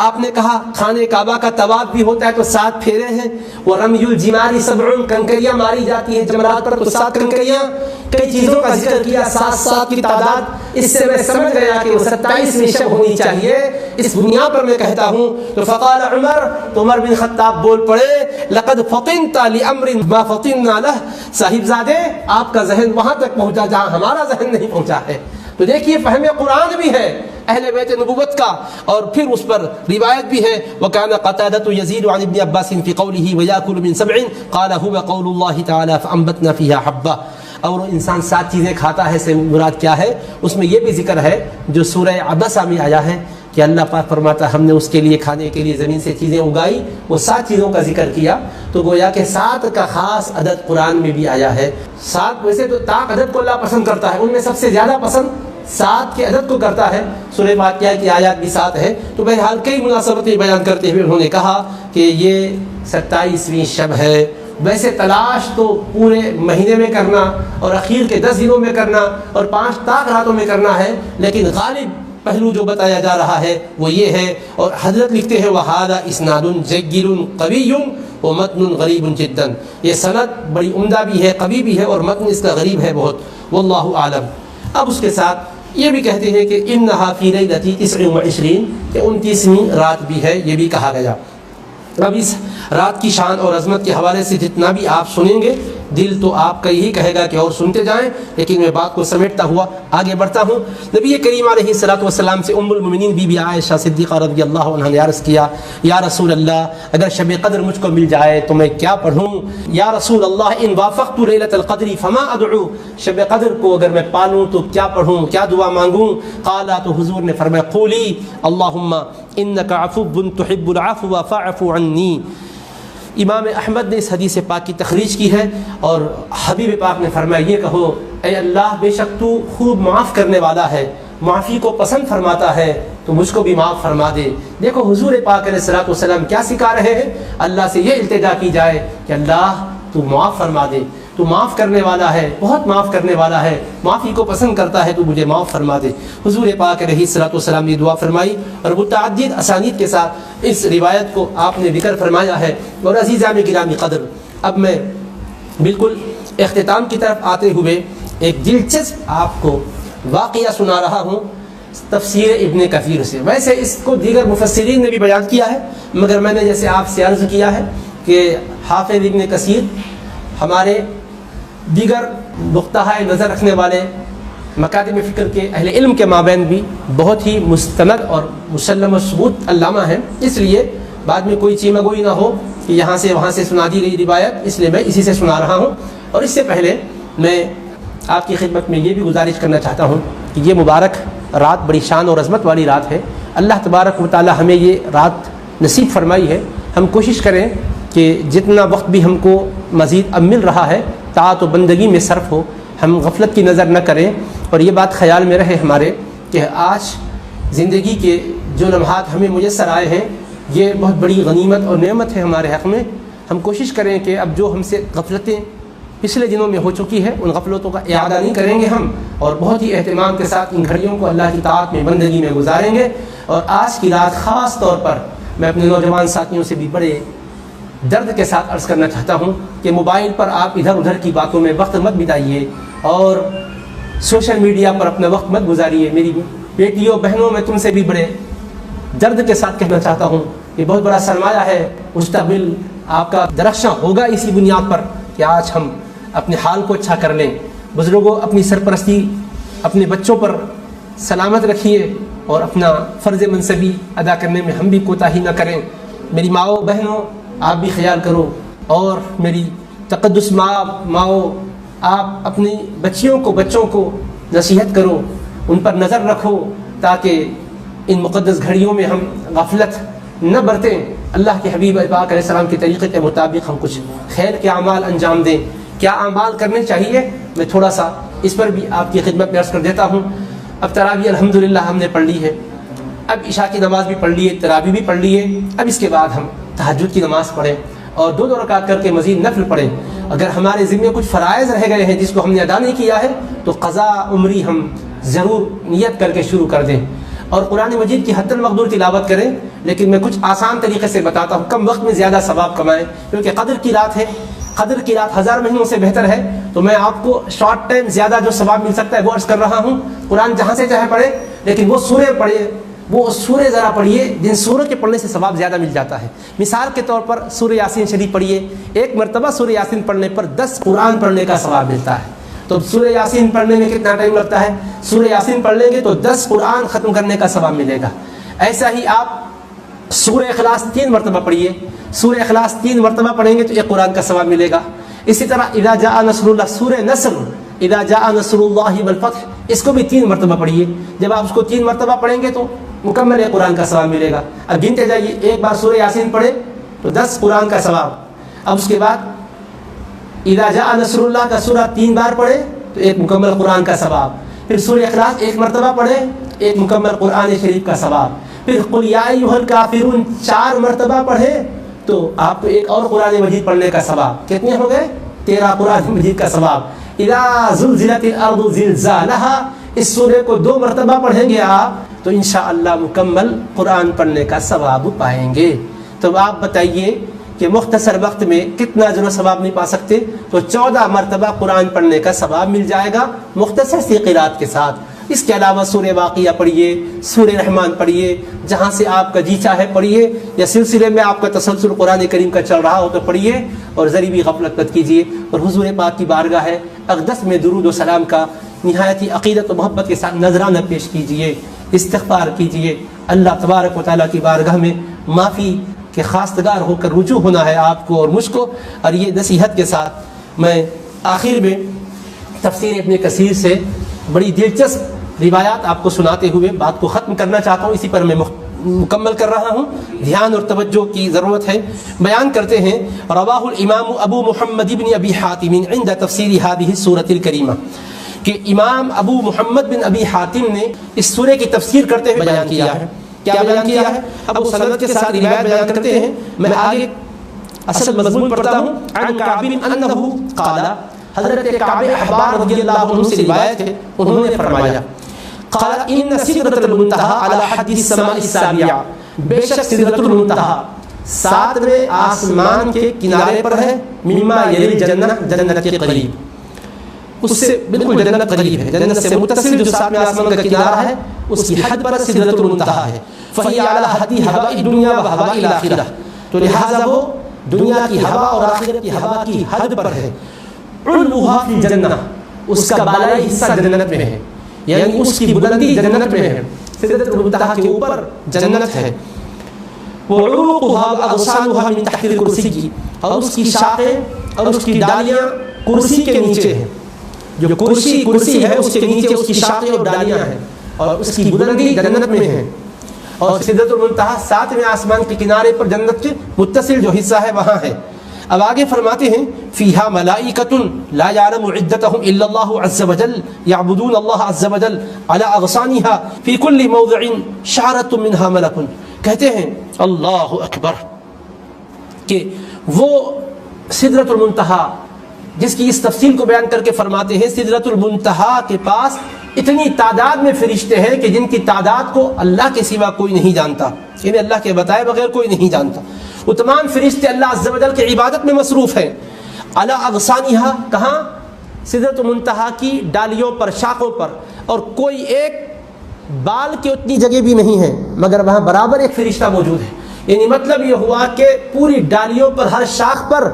آپ نے کہا خانہ کعبہ کا طواف بھی ہوتا ہے تو 7 پھیرے ہیں، وَرَمْيُ الْجِمَارِ 7، کنکریاں ماری جاتی ہیں جمرات پر تو 7 کنکریاں، کئی چیزوں کا ذکر کیا، 7 کی تعداد، اس سے میں سمجھ گیا کہ وہ 27ویں شب ہونی چاہیے، اس بنیاد پر میں کہتا ہوں۔ تو فقال عمر، تو عمر بن خطاب بول پڑے، لقد فطنت لامر ما فطنا له، صاحبزادے آپ کا ذہن وہاں تک پہنچا جہاں ہمارا ذہن نہیں پہنچا ہے۔ تو دیکھیے فہم قرآن بھی ہے اہل بیت نبوت کا، اور پھر اس پر روایت بھی ہے، وَكَانَ قَتَادَةُ يَزِيدُ عَنِ ابْنِ عَبَّاسٍ فِي قَوْلِهِ وَيَأْكُلُ مِنْ 7 قَالَ هُوَ قَوْلُ اللَّهِ تَعَالَى فَأَنبَتْنَا فِيهَا حَبًّا، اور انسان 7 چیزیں کھاتا ہے سے مراد کیا ہے؟ اس میں یہ بھی ذکر ہے جو سورہ عبسہ میں آیا ہے کہ اللہ پاک فرماتا ہے ہم نے اس کے لیے کھانے کے لیے زمین سے چیزیں اگائی، وہ 7 چیزوں کا ذکر کیا، تو گویا کہ 7 کا خاص عدد قرآن میں بھی آیا ہے۔ 7 ویسے تو طاق عدد کو اللہ پسند کرتا ہے، ان میں سب سے زیادہ پسند 7 کے عدد کو کرتا ہے، سورہ فاتحہ کی آیات بھی 7 ہے۔ تو بہرحال کئی مناسبتیں بیان کرتے ہوئے انہوں نے کہا کہ یہ 27ویں شب ہے۔ ویسے تلاش تو پورے مہینے میں کرنا اور اخیر کے 10 دنوں میں کرنا اور 5 طاق راتوں میں کرنا ہے، لیکن غالب پہلو جو بتایا جا رہا ہے وہ یہ ہے۔ اور حضرت لکھتے ہیں وَهَذَا إِسْنَادٌ جَيِّدٌ قَوِيٌّ وَمَتْنٌ غَرِيبٌ جِدًّا، یہ سند بڑی عمدہ بھی ہے، قوی بھی ہے، اور متن اس کا غریب ہے بہت، واللہ عالم۔ اب اس کے ساتھ یہ بھی کہتے ہیں کہ إِنَّهَا فِي لَيْلَةِ 29، کہ 29ویں رات بھی ہے، یہ بھی کہا گیا۔ اب اس رات کی شان اور عظمت کے حوالے سے جتنا بھی آپ سنیں گے، دل تو آپ کا یہی کہے گا کہ اور سنتے جائیں، لیکن میں بات کو سمیٹتا ہوا آگے بڑھتا ہوں۔ نبی کریم علیہ الصلوۃ والسلام سے ام المؤمنین بی بی عائشہ صدیقہ رضی اللہ عنہا نے عرض کیا، یا رسول اللہ، اگر شب قدر مجھ کو مل جائے تو میں کیا پڑھوں؟ یا رسول اللہ، ان وافقت لیلۃ القدر فما ادعو، شب قدر کو اگر میں پالوں تو کیا پڑھوں، کیا دعا مانگوں؟ قالا، تو حضور نے فرمایا، قولی اللہم انک عفو تحب العفو فاعف عنی، امام احمد نے اس حدیث پاک کی تخریج کی ہے، اور حبیب پاک نے فرمایا یہ کہو اے اللہ بے شک تو خوب معاف کرنے والا ہے، معافی کو پسند فرماتا ہے، تو مجھ کو بھی معاف فرما دے۔ دیکھو حضور پاک علیہ الصلوۃ والسلام کیا سکھا رہے ہیں، اللہ سے یہ التجا کی جائے کہ اللہ تو معاف فرما دے، تو معاف کرنے والا ہے، بہت معاف کرنے والا ہے، معافی کو پسند کرتا ہے، تو مجھے معاف فرما دے۔ حضور پاک علیہ الصلوۃ والسلام نے دعا فرمائی، اور متعدد اسانید کے ساتھ اس روایت کو آپ نے ذکر فرمایا ہے۔ اور عزیزان گرامی قدر، اب میں بالکل اختتام کی طرف آتے ہوئے ایک دلچسپ آپ کو واقعہ سنا رہا ہوں تفسیر ابن کثیر سے۔ ویسے اس کو دیگر مفسرین نے بھی بیان کیا ہے، مگر میں نے جیسے آپ سے عرض کیا ہے کہ حافظ ابن کثیر ہمارے دیگر نقطہ نظر رکھنے والے مکاتب فکر کے اہل علم کے مابین بھی بہت ہی مستند اور مسلم و ثبوت علامہ ہیں، اس لیے بعد میں کوئی چیمہ گوئی نہ ہو کہ یہاں سے وہاں سے سنا دی گئی روایت، اس لیے میں اسی سے سنا رہا ہوں۔ اور اس سے پہلے میں آپ کی خدمت میں یہ بھی گزارش کرنا چاہتا ہوں کہ یہ مبارک رات بڑی شان اور عظمت والی رات ہے، اللہ تبارک و تعالی ہمیں یہ رات نصیب فرمائی ہے۔ ہم کوشش کریں کہ جتنا وقت بھی ہم کو مزید اب مل رہا ہے طاعت و بندگی میں صرف ہو، ہم غفلت کی نظر نہ کریں، اور یہ بات خیال میں رہے ہمارے کہ آج زندگی کے جو لمحات ہمیں میسر آئے ہیں یہ بہت بڑی غنیمت اور نعمت ہے ہمارے حق میں۔ ہم کوشش کریں کہ اب جو ہم سے غفلتیں پچھلے دنوں میں ہو چکی ہے ان غفلتوں کا اعادہ نہیں کریں گے ہم، اور بہت ہی اہتمام کے ساتھ ان گھڑیوں کو اللہ کی طاعت میں بندگی میں گزاریں گے۔ اور آج کی رات خاص طور پر میں اپنے نوجوان ساتھیوں سے بھی بڑے درد کے ساتھ عرض کرنا چاہتا ہوں کہ موبائل پر آپ ادھر ادھر کی باتوں میں وقت مت بتائیے، اور سوشل میڈیا پر اپنا وقت مت گزاریے۔ میری بیٹیوں بہنوں میں تم سے بھی بڑے درد کے ساتھ کہنا چاہتا ہوں کہ بہت بڑا سرمایہ ہے، مستقبل آپ کا درخشاں ہوگا اسی بنیاد پر کہ آج ہم اپنے حال کو اچھا کر لیں۔ بزرگوں اپنی سرپرستی اپنے بچوں پر سلامت رکھیے، اور اپنا فرض منصبی ادا کرنے میں ہم بھی کوتاہی نہ کریں۔ میری ماؤں بہنوں آپ بھی خیال کرو، اور میری تقدس ماؤں آپ اپنی بچوں کو نصیحت کرو، ان پر نظر رکھو، تاکہ ان مقدس گھڑیوں میں ہم غفلت نہ برتیں، اللہ کے حبیب پاک علیہ السلام کے طریقے کے مطابق ہم کچھ خیر کے اعمال انجام دیں۔ کیا اعمال کرنے چاہیے، میں تھوڑا سا اس پر بھی آپ کی خدمت میں عرض کر دیتا ہوں۔ اب تراویح الحمدللہ ہم نے پڑھ لی ہے، اب عشاء کی نماز بھی پڑھ لی ہے، تراویح بھی پڑھ لی ہے، اب اس کے بعد ہم تہجد کی نماز پڑھیں اور 2 رکعت کر کے مزید نفل پڑھیں۔ اگر ہمارے ذمے کچھ فرائض رہ گئے ہیں جس کو ہم نے ادا نہیں کیا ہے تو قضا عمری ہم ضرور نیت کر کے شروع کر دیں، اور قرآن مجید کی حد المقدور تلاوت کریں۔ لیکن میں کچھ آسان طریقے سے بتاتا ہوں، کم وقت میں زیادہ ثواب کمائیں، کیونکہ قدر کی رات ہے، قدر کی رات 1000 مہینوں سے بہتر ہے، تو میں آپ کو شارٹ ٹائم زیادہ جو ثواب مل سکتا ہے وہ عرض کر رہا ہوں۔ قرآن جہاں سے چاہے پڑھے، لیکن وہ سورہ پڑھیے، وہ سورہ ذرا پڑھیے جن سورہ کے پڑھنے سے ثواب زیادہ مل جاتا ہے۔ مثال کے طور پر سورہ یاسین شریف پڑھیے، 1 مرتبہ سورہ یاسین پڑھنے پر 10 قرآن پڑھنے کا ثواب ملتا ہے۔ تو سورہ یاسین پڑھنے میں کتنا ٹائم لگتا ہے؟ سورہ یاسین پڑھ لیں گے تو 10 قرآن ختم کرنے کا ثواب ملے گا۔ ایسا ہی آپ سورہ اخلاص 3 مرتبہ پڑھیے، سورہ اخلاص 3 مرتبہ پڑھیں گے تو 1 قرآن کا ثواب ملے گا۔ اسی طرح اذا جاء نصر اللہ، سورہ نصر، اذا جاء نصر اللہ والفتح، اس کو بھی 3 مرتبہ پڑھیے۔ جب آپ اس کو 3 مرتبہ پڑھیں گے تو مکمل 1 قرآن کا ثواب ملے گا۔ اب گنتے جائیے، ایک بار سورہ یاسین پڑھے تو 10 قرآن کا ثواب، اب اس کے بعد اذا جاء نصر اللہ کا سورہ 3 بار پڑھے تو 1 مکمل قرآن کا ثواب، پھر سورہ اخلاص 1 مرتبہ پڑھے 1 مکمل قرآن شریف کا ثواب، پھر قل یا ایھا الکافرون 4 مرتبہ پڑھے تو آپ کو 1 اور قرآن مجید پڑھنے کا ثواب، کتنے ہو گئے؟ 13 قرآن مجید کا ثواب۔ اذا زلزلت الارض زلزالھا، اس سورہ کو 2 مرتبہ پڑھیں گے آپ تو انشاءاللہ مکمل قرآن پڑھنے کا ثواب پائیں گے۔ تو آپ بتائیے کہ مختصر وقت میں کتنا جو ثواب نہیں پا سکتے؟ تو 14 مرتبہ قرآن پڑھنے کا ثواب مل جائے گا مختصر سی قرات کے ساتھ۔ اس کے علاوہ سورہ واقعہ پڑھیے، سورہ رحمان پڑھیے، جہاں سے آپ کا جی چاہے پڑھیے، یا سلسلے میں آپ کا تسلسل قرآن کریم کا چل رہا ہو تو پڑھیے، اور ذری بھی غفلت مت کیجیے، اور حضور پاک کی بارگاہ ہے اقدس میں درود و سلام کا نہایت ہی عقیدت و محبت کے ساتھ نذرانہ پیش کیجیے، استغفار کیجیے، اللہ تبارک و تعالیٰ کی بارگاہ میں معافی کے خواستگار ہو کر رجوع ہونا ہے آپ کو اور مجھ کو۔ اور یہ نصیحت کے ساتھ میں آخر میں تفسیر ابن کثیر سے بڑی دلچسپ روایات آپ کو سناتے ہوئے بات کو ختم کرنا چاہتا ہوں۔ اسی پر میں مکمل کر رہا ہوں، دھیان اور توجہ کی ضرورت ہے۔ بیان کرتے ہیں رواہ الامام ابو محمد بن ابی حاتم عند تفسیر هذه السورة الکریمہ، کہ امام ابو محمد بن ابی حاتم نے اس سورہ کی تفسیر کرتے ہوئے بیان کیا ہے۔ کیا بیان کیا ہے؟ ابو سند کے ساتھ روایت بیان کرتے ہیں، میں آگے اصل مضمون پڑھتا ہوں۔ عن کعب انہ قال، حضرت کعب احبار رضی اللہ عنہ سے روایت ہے، انہوں نے فرمایا قال ان سدرۃ المنتہی علی حد السماء السابعہ، بے شک سدرۃ المنتہی ساتویں آسمان کے کنارے پر ہے، مما یلی جنت، جنت کے قریب، اس سے بالکل جنت قریب ہے، جنت سے متصل جو ساتویں آسمان کا کنارہ ہے اس کی حد پر سدرۃ المنتہی ہے۔ فہی علی حد ہواء الدنیا و ہواء الاخرہ، تو لہذا وہ دنیا کی ہوا اور آخرت کی ہوا کی حد پر ہے۔ علوہا فی الجنہ، اس کا بالائی حصہ جنت میں ہے، یعنی اس کی بلندی جنت میں ہے، سدرۃ المنتہی کے اوپر جنت ہے۔ وعروقها واغصانها من تحت الکرسی، اور اس کی شاخیں اور اس کی ڈالیاں کرسی کے نیچے ہیں، جو کرسی ہے اس کے نیچے اس کی شاخیں اور ڈالیاں ہیں، اور اس کی بلندی جنت میں ہے۔ اور سدرۃ المنتہی ساتویں آسمان کے کنارے پر جنت کے متصل جو حصہ ہے وہاں ہے۔ اب آگے فرماتے ہیں فیہا ملائکۃ لا یعلم عدتہم الا اللہ عز وجل یعبدون اللہ عز وجل علی اغصانها فی کل موضع شعرۃ منها ملک، کہتے ہیں اللہ اکبر کہ وہ سدرۃ المنتہی جس کی اس تفصیل کو بیان کر کے فرماتے ہیں سدرۃ المنتہی کے پاس اتنی تعداد میں فرشتے ہیں کہ جن کی تعداد کو اللہ کے سوا کوئی نہیں جانتا، یعنی اللہ کے بتائے بغیر کوئی نہیں جانتا۔ وہ تمام فرشتے اللہ عز و جل کی عبادت میں مصروف ہیں۔ علی اغصانها، کہاں؟ سدرۃ المنتہی کی ڈالیوں پر، شاخوں پر، اور کوئی ایک بال کی اتنی جگہ بھی نہیں ہے مگر وہاں برابر ایک فرشتہ موجود ہے۔ یعنی مطلب یہ ہوا کہ پوری ڈالیوں پر، ہر شاخ پر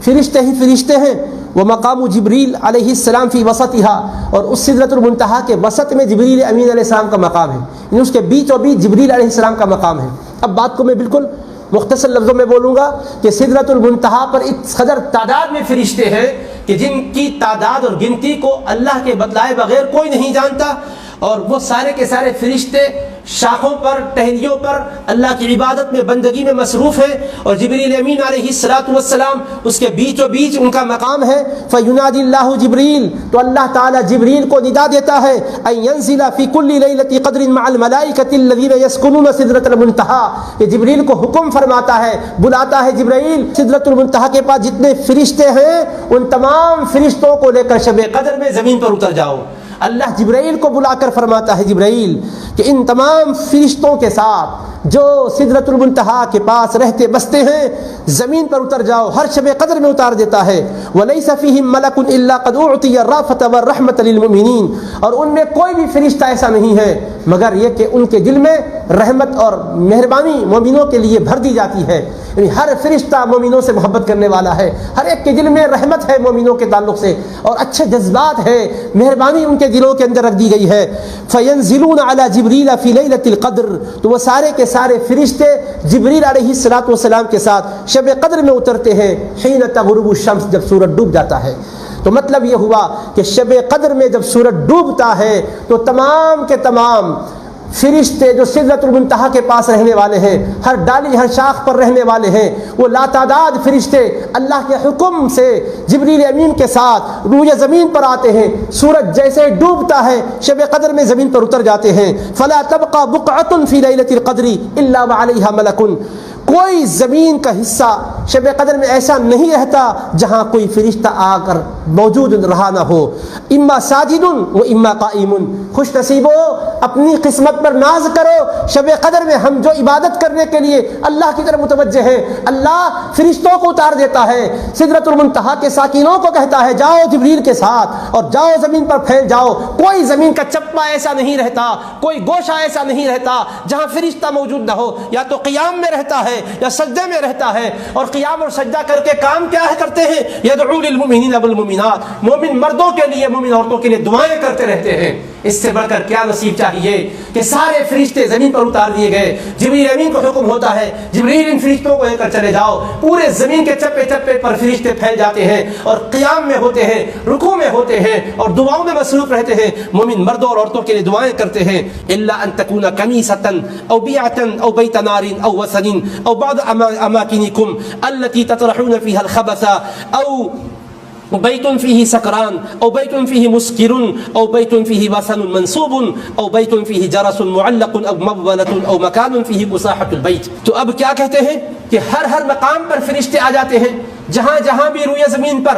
فرشتے ہی فرشتے ہیں۔ وہ مقام جبریل علیہ السلام فی وسطها، اور اس سدرۃ المنتہی کے وسط میں جبریل امین علیہ السلام کا مقام ہے، یعنی اس کے بیچ و بیچ جبریل علیہ السلام کا مقام ہے۔ اب بات کو میں بالکل مختصر لفظوں میں بولوں گا کہ سدرۃ المنتہی پر اس قدر تعداد میں فرشتے ہیں کہ جن کی تعداد اور گنتی کو اللہ کے بتلائے بغیر کوئی نہیں جانتا، اور وہ سارے کے سارے فرشتے شاخوں پر، ٹہنیوں پر اللہ کی عبادت میں، بندگی میں مصروف ہیں، اور جبریل امین علیہ السلام اس کے بیچ و بیچ ان کا مقام ہے۔ فینادی اللہ جبریل، تو اللہ تعالیٰ جبریل کو ندا دیتا ہے ان ینزل فی کل لیلۃ قدر مع الملائکۃ الذین یسکنون سدرۃ المنتہی، کہ جبریل کو حکم فرماتا ہے، بلاتا ہے جبریل سدرۃ المنتہی کے پاس جتنے فرشتے ہیں ان تمام فرشتوں کو لے کر شب قدر میں زمین پر اتر جاؤ۔ اللہ جبرائیل کو بلا کر فرماتا ہے جبرائیل کہ ان تمام فرشتوں کے ساتھ جو سدرۃ المنتہی کے پاس رہتے بستے ہیں زمین پر اتر جاؤ، ہر شب قدر میں اتار دیتا ہے۔ وَلَيْسَ فِيهِمْ مَلَكٌ إِلَّا قَدْ أُعْطِيَ الرَّأْفَةَ وَالرَّحْمَةَ لِلْمُؤْمِنِينَ، اور ان میں کوئی بھی فرشتہ ایسا نہیں ہے مگر یہ کہ ان کے دل میں رحمت اور مہربانی مومنوں کے لیے بھر دی جاتی ہے، یعنی ہر فرشتہ مومنوں سے محبت کرنے والا ہے، ہر ایک کے دل میں رحمت ہے مومنوں کے تعلق سے، اور اچھے جذبات ہے، مہربانی ان کے دلوں کے اندر رکھ دی گئی ہے۔ فَيَنزِلُونَ عَلَى جِبْرِيلَ فِي لَيْلَةِ الْقَدْرِ، تو وہ سارے کے سارے فرشتے جبریل علیہ السلام کے ساتھ شب قدر میں اترتے ہیں، حین تغرب الشمس، جب سورج ڈوب جاتا ہے۔ تو مطلب یہ ہوا کہ شب قدر میں جب سورج ڈوبتا ہے تو تمام کے تمام فرشتے جو سدرۃ المنتہی کے پاس رہنے والے ہیں، ہر ڈالی ہر شاخ پر رہنے والے ہیں، وہ لاتعداد فرشتے اللہ کے حکم سے جبریل امین کے ساتھ روئے زمین پر آتے ہیں۔ سورج جیسے ڈوبتا ہے شب قدر میں زمین پر اتر جاتے ہیں۔ فلا تبقى بقعة في ليلة القدر الا وعليها ملك، کوئی زمین کا حصہ شب قدر میں ایسا نہیں رہتا جہاں کوئی فرشتہ آ کر موجود رہا نہ ہو۔ اما ساجد و اما قائم، خوش نصیبو اپنی قسمت پر ناز کرو، شب قدر میں ہم جو عبادت کرنے کے لیے اللہ کی طرف متوجہ ہیں، اللہ فرشتوں کو اتار دیتا ہے، سدرۃ المنتہی کے ساکنوں کو کہتا ہے جاؤ جبریل کے ساتھ اور جاؤ زمین پر پھیل جاؤ۔ کوئی زمین کا چپا ایسا نہیں رہتا، کوئی گوشہ ایسا نہیں رہتا جہاں فرشتہ موجود نہ ہو، یا تو قیام میں رہتا ہے یا سجدے میں رہتا ہے، اور قیام اور سجدہ کر کے کام کیا ہے کرتے ہیں؟ یدعو للمؤمنین والمؤمنات، مومن مردوں کے لیے مومن عورتوں کے لیے دعائیں کرتے رہتے ہیں۔ اس سے بڑھ کر کیا نصیب چاہیے کہ سارے فرشتے زمین پر اتار دیے گئے. جبریل امین کو حکم ہوتا ہے جبریل ان فرشتوں کو لے کر چلے جاؤ. پورے زمین کے چپے چپے پر فرشتے پھیل جاتے ہیں اور قیام میں ہوتے ہیں, رکوع میں ہوتے ہیں اور دعاؤں میں مصروف رہتے ہیں. مومن مردوں اور عورتوں کے لیے دعائیں کرتے ہیں. الا ان تكون كنيسة او بيعة او بيت نار او وثن او بعض اماكنكم التي تطرحون فيها الخبث او بيت فيه سكران او بيت فيه مسكر او بيت فيه وثن منصوب او بيت فيه جرس معلق او مبلة او مكان فيه مساحة البيت. تو اب کیا کہتے ہیں کہ ہر مقام پر فرشتے آ جاتے ہیں. جہاں جہاں بھی روئے زمین پر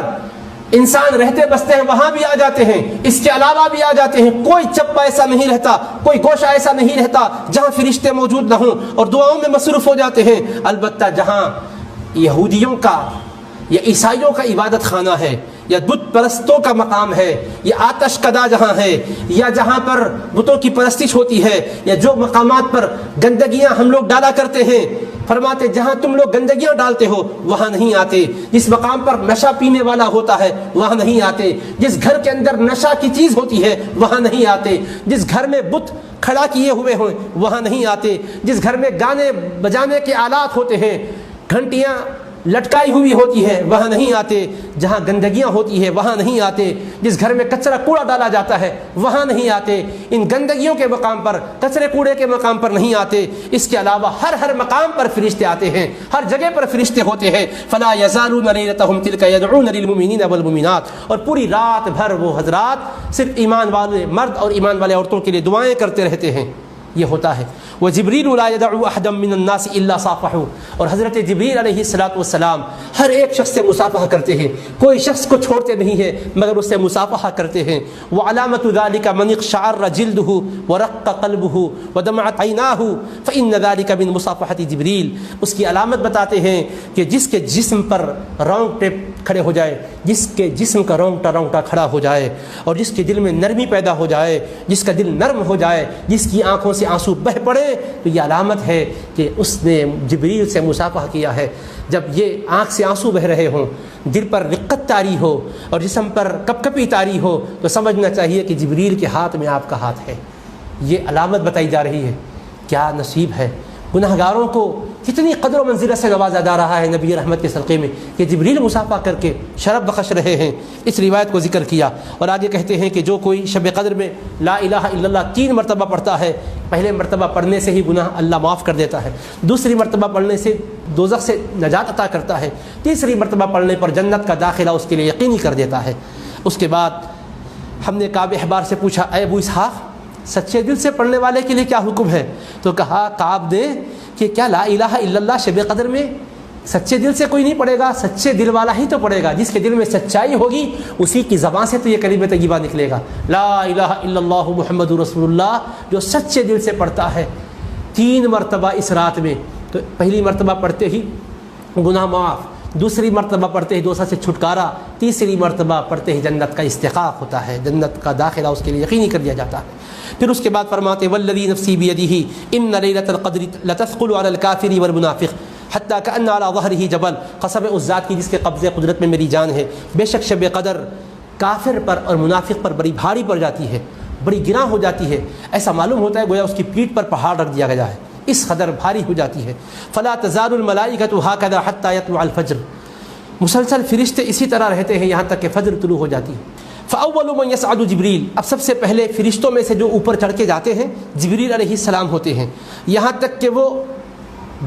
انسان رہتے بستے ہیں وہاں بھی آ جاتے ہیں. اس کے علاوہ بھی آ جاتے ہیں. کوئی چپا ایسا نہیں رہتا, کوئی گوشہ ایسا نہیں رہتا جہاں فرشتے موجود نہ ہوں اور دعاؤں میں مصروف ہو جاتے ہیں. البتہ جہاں یہودیوں کا یا عیسائیوں کا عبادت خانہ ہے یا بت پرستوں کا مقام ہے یا آتش کدا جہاں ہے یا جہاں پر بتوں کی پرستش ہوتی ہے یا جو مقامات پر گندگیاں ہم لوگ ڈالا کرتے ہیں, فرماتے جہاں تم لوگ گندگیاں ڈالتے ہو وہاں نہیں آتے. جس مقام پر نشہ پینے والا ہوتا ہے وہاں نہیں آتے. جس گھر کے اندر نشہ کی چیز ہوتی ہے وہاں نہیں آتے. جس گھر میں بت کھڑا کیے ہوئے ہوں وہاں نہیں آتے. جس گھر میں گانے بجانے کے آلات ہوتے ہیں, گھنٹیاں لٹکائی ہوئی ہوتی ہے وہاں نہیں آتے. جہاں گندگیاں ہوتی ہے وہاں نہیں آتے. جس گھر میں کچرا کوڑا ڈالا جاتا ہے وہاں نہیں آتے. ان گندگیوں کے مقام پر, کچرے کوڑے کے مقام پر نہیں آتے. اس کے علاوہ ہر مقام پر فرشتے آتے ہیں, ہر جگہ پر فرشتے ہوتے ہیں. فلا یزالون لیلتهم تلک یدعون للمؤمنین والمؤمنات. اور پوری رات بھر وہ حضرات صرف ایمان والے مرد اور ایمان والے عورتوں کے لیے دعائیں کرتے رہتے ہیں. یہ ہوتا ہے. وجبریل لا يدعو احدا من الناس الا صافحوا. اور حضرت جبریل علیہ الصلوۃ والسلام ہر ایک شخص سے مصافحہ کرتے ہیں. کوئی شخص کو چھوڑتے نہیں ہیں مگر اس سے مصافحہ کرتے ہیں. وعلامۃ ذلك من اقشعر جلده ورق قلبه ودمعت عیناه فان ذلك من مصافحة جبریل. اس کی علامت بتاتے ہیں کہ جس کے جسم پر رونگٹے کھڑے ہو جائے, جس کے جسم کا رونگٹا کھڑا ہو جائے اور جس کے دل میں نرمی پیدا ہو جائے, جس کا دل نرم ہو جائے, جس کی آنکھوں سے آنسو بہہ پڑے, تو یہ علامت ہے کہ اس نے جبریل سے مصافحہ کیا ہے. جب یہ آنکھ سے آنسو بہ رہے ہوں, دل پر رقت طاری ہو اور جسم پر کپکپی طاری ہو, تو سمجھنا چاہیے کہ جبریل کے ہاتھ میں آپ کا ہاتھ ہے. یہ علامت بتائی جا رہی ہے. کیا نصیب ہے گناہگاروں کو, کتنی قدر و منزلت سے نوازا جا رہا ہے نبی رحمت کے صدقے میں کہ جبریل مصافحہ کر کے شرف بخش رہے ہیں. اس روایت کو ذکر کیا اور آگے کہتے ہیں کہ جو کوئی شب قدر میں لا الہ الا اللہ 3 مرتبہ پڑھتا ہے, پہلے مرتبہ پڑھنے سے ہی گناہ اللہ معاف کر دیتا ہے, دوسری مرتبہ پڑھنے سے دوزخ سے نجات عطا کرتا ہے, تیسری مرتبہ پڑھنے پر جنت کا داخلہ اس کے لیے یقینی کر دیتا ہے. اس کے بعد ہم نے کعب احبار سے پوچھا, اے ابو اسحاق سچے دل سے پڑھنے والے کے لیے کیا حکم ہے؟ تو کہا کعب نے کہ کیا لا الہ الا اللہ شب قدر میں سچے دل سے کوئی نہیں پڑھے گا, سچے دل والا ہی تو پڑھے گا. جس کے دل میں سچائی ہوگی اسی کی زبان سے تو یہ کلمہ طیبہ نکلے گا, لا الہ الا اللہ محمد رسول اللہ. جو سچے دل سے پڑھتا ہے 3 مرتبہ اس رات میں, تو پہلی مرتبہ پڑھتے ہی گناہ معاف, دوسری مرتبہ پڑھتے ہی دوسرا سے چھٹکارا, تیسری مرتبہ پڑھتے ہی جنت کا استحقاق ہوتا ہے, جنت کا داخلہ اس کے لیے یقینی کر دیا جاتا ہے. پھر اس کے بعد فرماتے والذی نفسی بیدہ ان لیلۃ القدر لتثقل علی الکافر والمنافق حتی کأن علی ظہرہ جبل. قسم اس ذات کی جس کے قبضے قدرت میں میری جان ہے, بے شک شب قدر کافر پر اور منافق پر بڑی بھاری پڑ جاتی ہے, بڑی گراں ہو جاتی ہے. ایسا معلوم ہوتا ہے گویا اس کی پیٹھ پر پہاڑ رکھ دیا گیا ہے, اس قدر بھاری ہو جاتی ہے. فلا تزال الملائکۃ ھکذا حتی یطلع الفجر. مسلسل فرشتے اسی طرح رہتے ہیں یہاں تک کہ فجر طلوع ہو جاتی ہے. فاول من یصعد جبریل. اب سب سے پہلے فرشتوں میں سے جو اوپر چڑھ کے جاتے ہیں جبریل علیہ السلام ہوتے ہیں, یہاں تک کہ وہ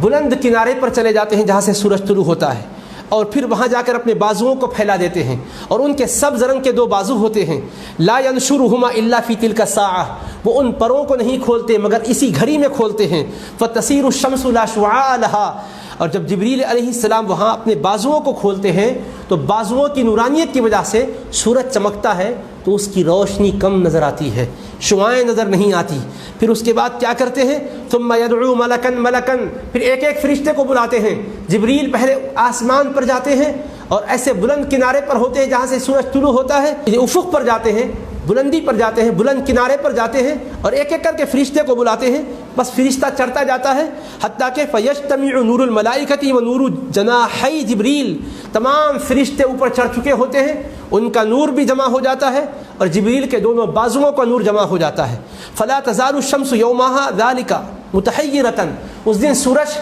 بلند کنارے پر چلے جاتے ہیں جہاں سے سورج طلوع ہوتا ہے, اور پھر وہاں جا کر اپنے بازوؤں کو پھیلا دیتے ہیں, اور ان کے سبز رنگ کے 2 بازو ہوتے ہیں. لا ینشرهما الا فی تلک الساعہ. وہ ان پروں کو نہیں کھولتے مگر اسی گھڑی میں کھولتے ہیں. فتصیر الشمس لا شعاع لها. اور جب جبریل علیہ السلام وہاں اپنے بازوؤں کو کھولتے ہیں تو بازوؤں کی نورانیت کی وجہ سے سورج چمکتا ہے تو اس کی روشنی کم نظر آتی ہے, شعاعیں نظر نہیں آتی. پھر اس کے بعد کیا کرتے ہیں ثم یدعو ملکن ملکن. پھر ایک ایک فرشتے کو بلاتے ہیں. جبریل پہلے آسمان پر جاتے ہیں اور ایسے بلند کنارے پر ہوتے ہیں جہاں سے سورج طلوع ہوتا ہے, افق پر جاتے ہیں, بلندی پر جاتے ہیں, بلند کنارے پر جاتے ہیں اور ایک ایک کر کے فرشتے کو بلاتے ہیں. بس فرشتہ چڑھتا جاتا ہے حتیٰ کہ فیجتمع نور الملائکۃ و نور جناحی جبریل. تمام فرشتے اوپر چڑھ چکے ہوتے ہیں, ان کا نور بھی جمع ہو جاتا ہے اور جبریل کے دونوں بازوؤں کا نور جمع ہو جاتا ہے. فلا تزال الشمس یومہا ذالک متحیرۃ، اس دن سورج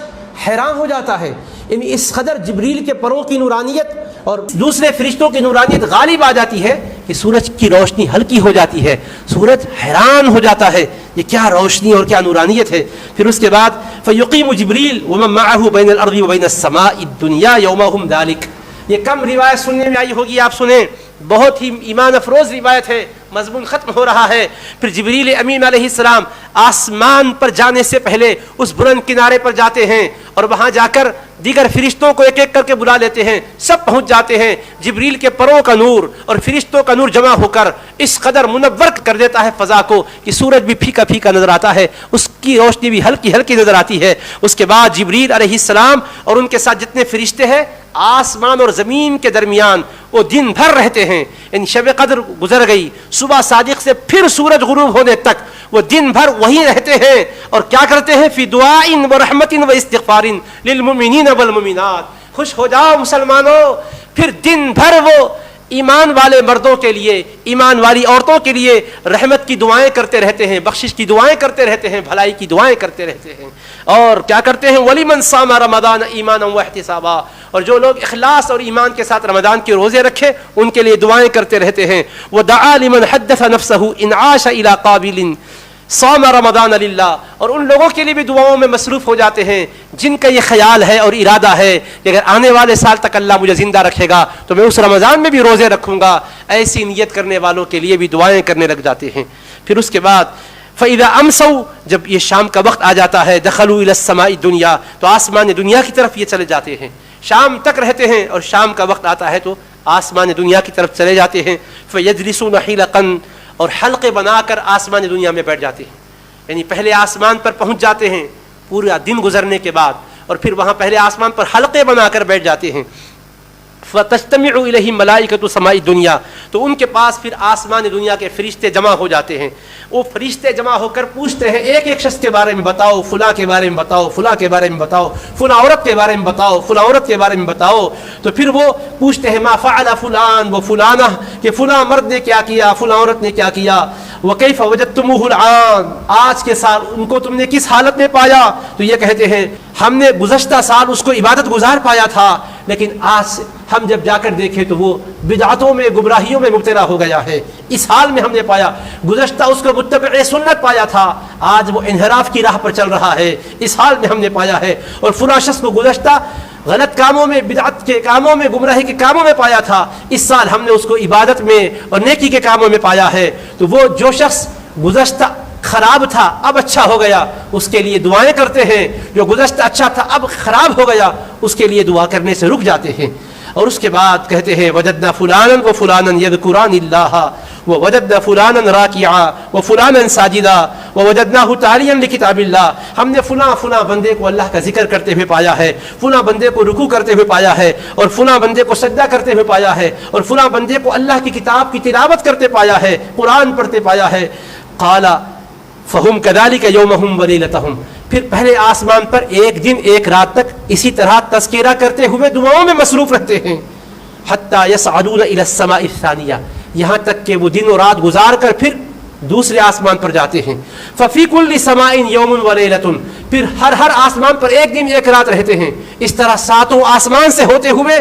حیران ہو جاتا ہے. یعنی اس قدر جبریل کے پروں کی نورانیت اور دوسرے فرشتوں کی نورانیت غالب آ جاتی ہے کہ سورج کی روشنی ہلکی ہو جاتی ہے. سورج حیران ہو جاتا ہے یہ کیا روشنی اور کیا نورانیت ہے. پھر اس کے بعد فیقیم جبریل ومن معه بین الارض وبین السماء الدنیا یومہم ذالک. یہ کم روایت سننے میں آئی ہوگی، آپ سنیں، بہت ہی ایمان افروز روایت ہے. مضمون ختم ہو رہا ہے. پھر جبریل امین علیہ السلام آسمان پر جانے سے پہلے اس بلند کنارے پر جاتے ہیں اور وہاں جا کر دیگر فرشتوں کو ایک ایک کر کے بلا لیتے ہیں. سب پہنچ جاتے ہیں. جبریل کے پروں کا نور اور فرشتوں کا نور جمع ہو کر اس قدر منور کر دیتا ہے فضا کو کہ سورج بھی پھیکا پھیکا نظر آتا ہے، اس کی روشنی بھی ہلکی ہلکی نظر آتی ہے. اس کے بعد جبریل علیہ السلام اور ان کے ساتھ جتنے فرشتے ہیں آسمان اور زمین کے درمیان وہ دن بھر رہتے ہیں. یعنی شب قدر گزر گئی، صبح صادق سے پھر سورج غروب ہونے تک وہ دن بھر وہیں رہتے ہیں. اور کیا کرتے ہیں؟ فی دعاء و رحمت و استغفار للمؤمنین والمؤمنات. خوش ہو جاؤ مسلمانوں، پھر دن بھر وہ ایمان والے مردوں کے لیے، ایمان والی عورتوں کے لیے رحمت کی دعائیں کرتے رہتے ہیں، بخشش کی دعائیں کرتے رہتے ہیں، بھلائی کی دعائیں کرتے رہتے ہیں. اور کیا کرتے ہیں؟ وَلِمَنْ صَامَ رَمَضَانَ إِيمَانًا وَاحْتِسَابًا. اور جو لوگ اخلاص اور ایمان کے ساتھ رمضان کے روزے رکھے ان کے لیے دعائیں کرتے رہتے ہیں. وَدَعَا لِمَنْ حَدَّثَ نَفْسَهُ إِنْ عَاشَ إِلَىٰ قَابِلٍ صام رمضان للہ. اور ان لوگوں کے لیے بھی دعاؤں میں مصروف ہو جاتے ہیں جن کا یہ خیال ہے اور ارادہ ہے کہ اگر آنے والے سال تک اللہ مجھے زندہ رکھے گا تو میں اس رمضان میں بھی روزے رکھوں گا. ایسی نیت کرنے والوں کے لیے بھی دعائیں کرنے لگ جاتے ہیں. پھر اس کے بعد فَإِذَا أَمْسَوْا، جب یہ شام کا وقت آ جاتا ہے، دَخَلُوا إِلَى السَّمَاءِ الدُّنْيَا، تو آسمان دنیا کی طرف یہ چلے جاتے ہیں. شام تک رہتے ہیں اور شام کا وقت آتا ہے تو آسمان دنیا کی طرف چلے جاتے ہیں. فَيَجْلِسُونَ حِلَقًا، اور حلقے بنا کر آسمان دنیا میں بیٹھ جاتے ہیں. یعنی پہلے آسمان پر پہنچ جاتے ہیں پورا دن گزرنے کے بعد، اور پھر وہاں پہلے آسمان پر حلقے بنا کر بیٹھ جاتے ہیں. فَتَجْتَمِعُ إِلَيْهِ مَلَائِكَةُ سَمَاءِ الدُّنْيَا، تو ان کے پاس پھر آسمان دنیا کے فرشتے جمع ہو جاتے ہیں. وہ فرشتے جمع ہو کر پوچھتے ہیں ایک ایک شخص کے بارے میں، بتاؤ فلاں کے بارے میں بتاؤ، فلاں کے بارے میں بتاؤ، فلاں عورت کے بارے میں بتاؤ، فلاں عورت کے بارے میں بتاؤ. تو پھر وہ پوچھتے ہیں ما فعل فلان و فلانہ، کہ فلاں مرد نے کیا کیا، فلاں عورت نے کیا کیا. وَكَيْفَ وَجَدْتُمُوهُ الْعَامَ، آج کے سال ان کو تم نے کس حالت میں پایا؟ تو یہ کہتے ہیں ہم نے گزشتہ سال اس کو عبادت گزار پایا تھا، لیکن آج ہم جب جا کر دیکھیں تو وہ بدعتوں میں، گمراہیوں میں مبتلا ہو گیا ہے. اس حال میں ہم نے پایا. گزشتہ اس کو متبع سنت پایا تھا، آج وہ انحراف کی راہ پر چل رہا ہے، اس حال میں ہم نے پایا ہے. اور فلاں شخص کو گزشتہ غلط کاموں میں، بدعت کے کاموں میں، گمراہی کے کاموں میں پایا تھا، اس سال ہم نے اس کو عبادت میں اور نیکی کے کاموں میں پایا ہے. تو وہ جو شخص گزشتہ خراب تھا اب اچھا ہو گیا، اس کے لیے دعائیں کرتے ہیں. جو گزشتہ اچھا تھا اب خراب ہو گیا، اس کے لیے دعا کرنے سے رک جاتے ہیں. اور اس کے بعد کہتے ہیں وجدنا فلانا و فلانا یذکران اللہ ووجدنا فلانا راکعا وفلانا ساجدا ووجدناہ تالیا لکتاب اللہ. ہم نے فلاں بندے کو اللہ کا ذکر کرتے ہوئے پایا ہے، فلاں بندے کو رکوع کرتے ہوئے پایا ہے، اور فلاں بندے کو سجدہ کرتے ہوئے پایا ہے، اور فلاں بندے کو اللہ کی کتاب کی تلاوت کرتے پایا ہے، قرآن پڑھتے پایا ہے. قال فہم کذالک یومہم ولیلتہم. پھر پہلے آسمان پر ایک دن ایک رات تک اسی طرح تذکرہ کرتے ہوئے دعاؤں میں مصروف رہتے ہیں. حتی یصعدون الی السماء الثانیہ، یہاں تک کہ وہ دن و رات گزار کر پھر دوسرے آسمان پر جاتے ہیں. ففی کل سماء یوم ولیلۃ، پھر ہر آسمان پر ایک دن ایک رات رہتے ہیں. اس طرح ساتوں آسمان سے ہوتے ہوئے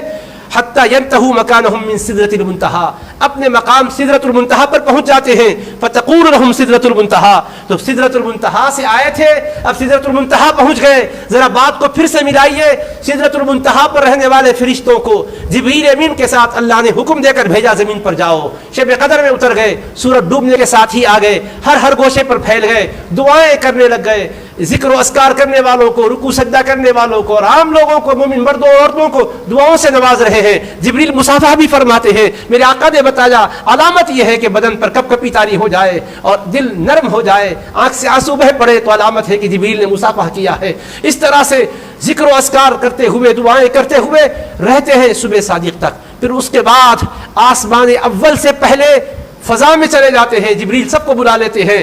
حتی ینتہوا مکانہم من سدرۃ المنتہا، اپنے مقام سدرۃ المنتہا پر پہنچ جاتے ہیں. فتقول لہم سدرۃ المنتہا، تو سدرۃ المنتہا سے آئے تھے اب سدرۃ المنتہا پہنچ گئے. ذرا بات کو پھر سے ملائیے. سدرۃ المنتہا پر رہنے والے فرشتوں کو جبریل امین کے ساتھ اللہ نے حکم دے کر بھیجا زمین پر جاؤ. شب قدر میں اتر گئے، سورج ڈوبنے کے ساتھ ہی آ گئے، ہر گوشے پر پھیل گئے، دعائیں کرنے لگ گئے. ذکر و اذکار کرنے والوں کو، رکوع سجدہ کرنے والوں کو، اور عام لوگوں کو، مومن مردوں اور عورتوں کو دعاؤں سے نواز رہے ہیں. جبریل مصافحہ بھی فرماتے ہیں. میرے آقا نے بتایا علامت یہ ہے کہ بدن پر کپ کپی طاری ہو جائے اور دل نرم ہو جائے، آنکھ سے آنسو بہہ پڑے، تو علامت ہے کہ جبریل نے مصافحہ کیا ہے. اس طرح سے ذکر و اذکار کرتے ہوئے، دعائیں کرتے ہوئے رہتے ہیں صبح صادق تک. پھر اس کے بعد آسمان اول سے پہلے فضا میں چلے جاتے ہیں. جبریل سب کو بلا لیتے ہیں،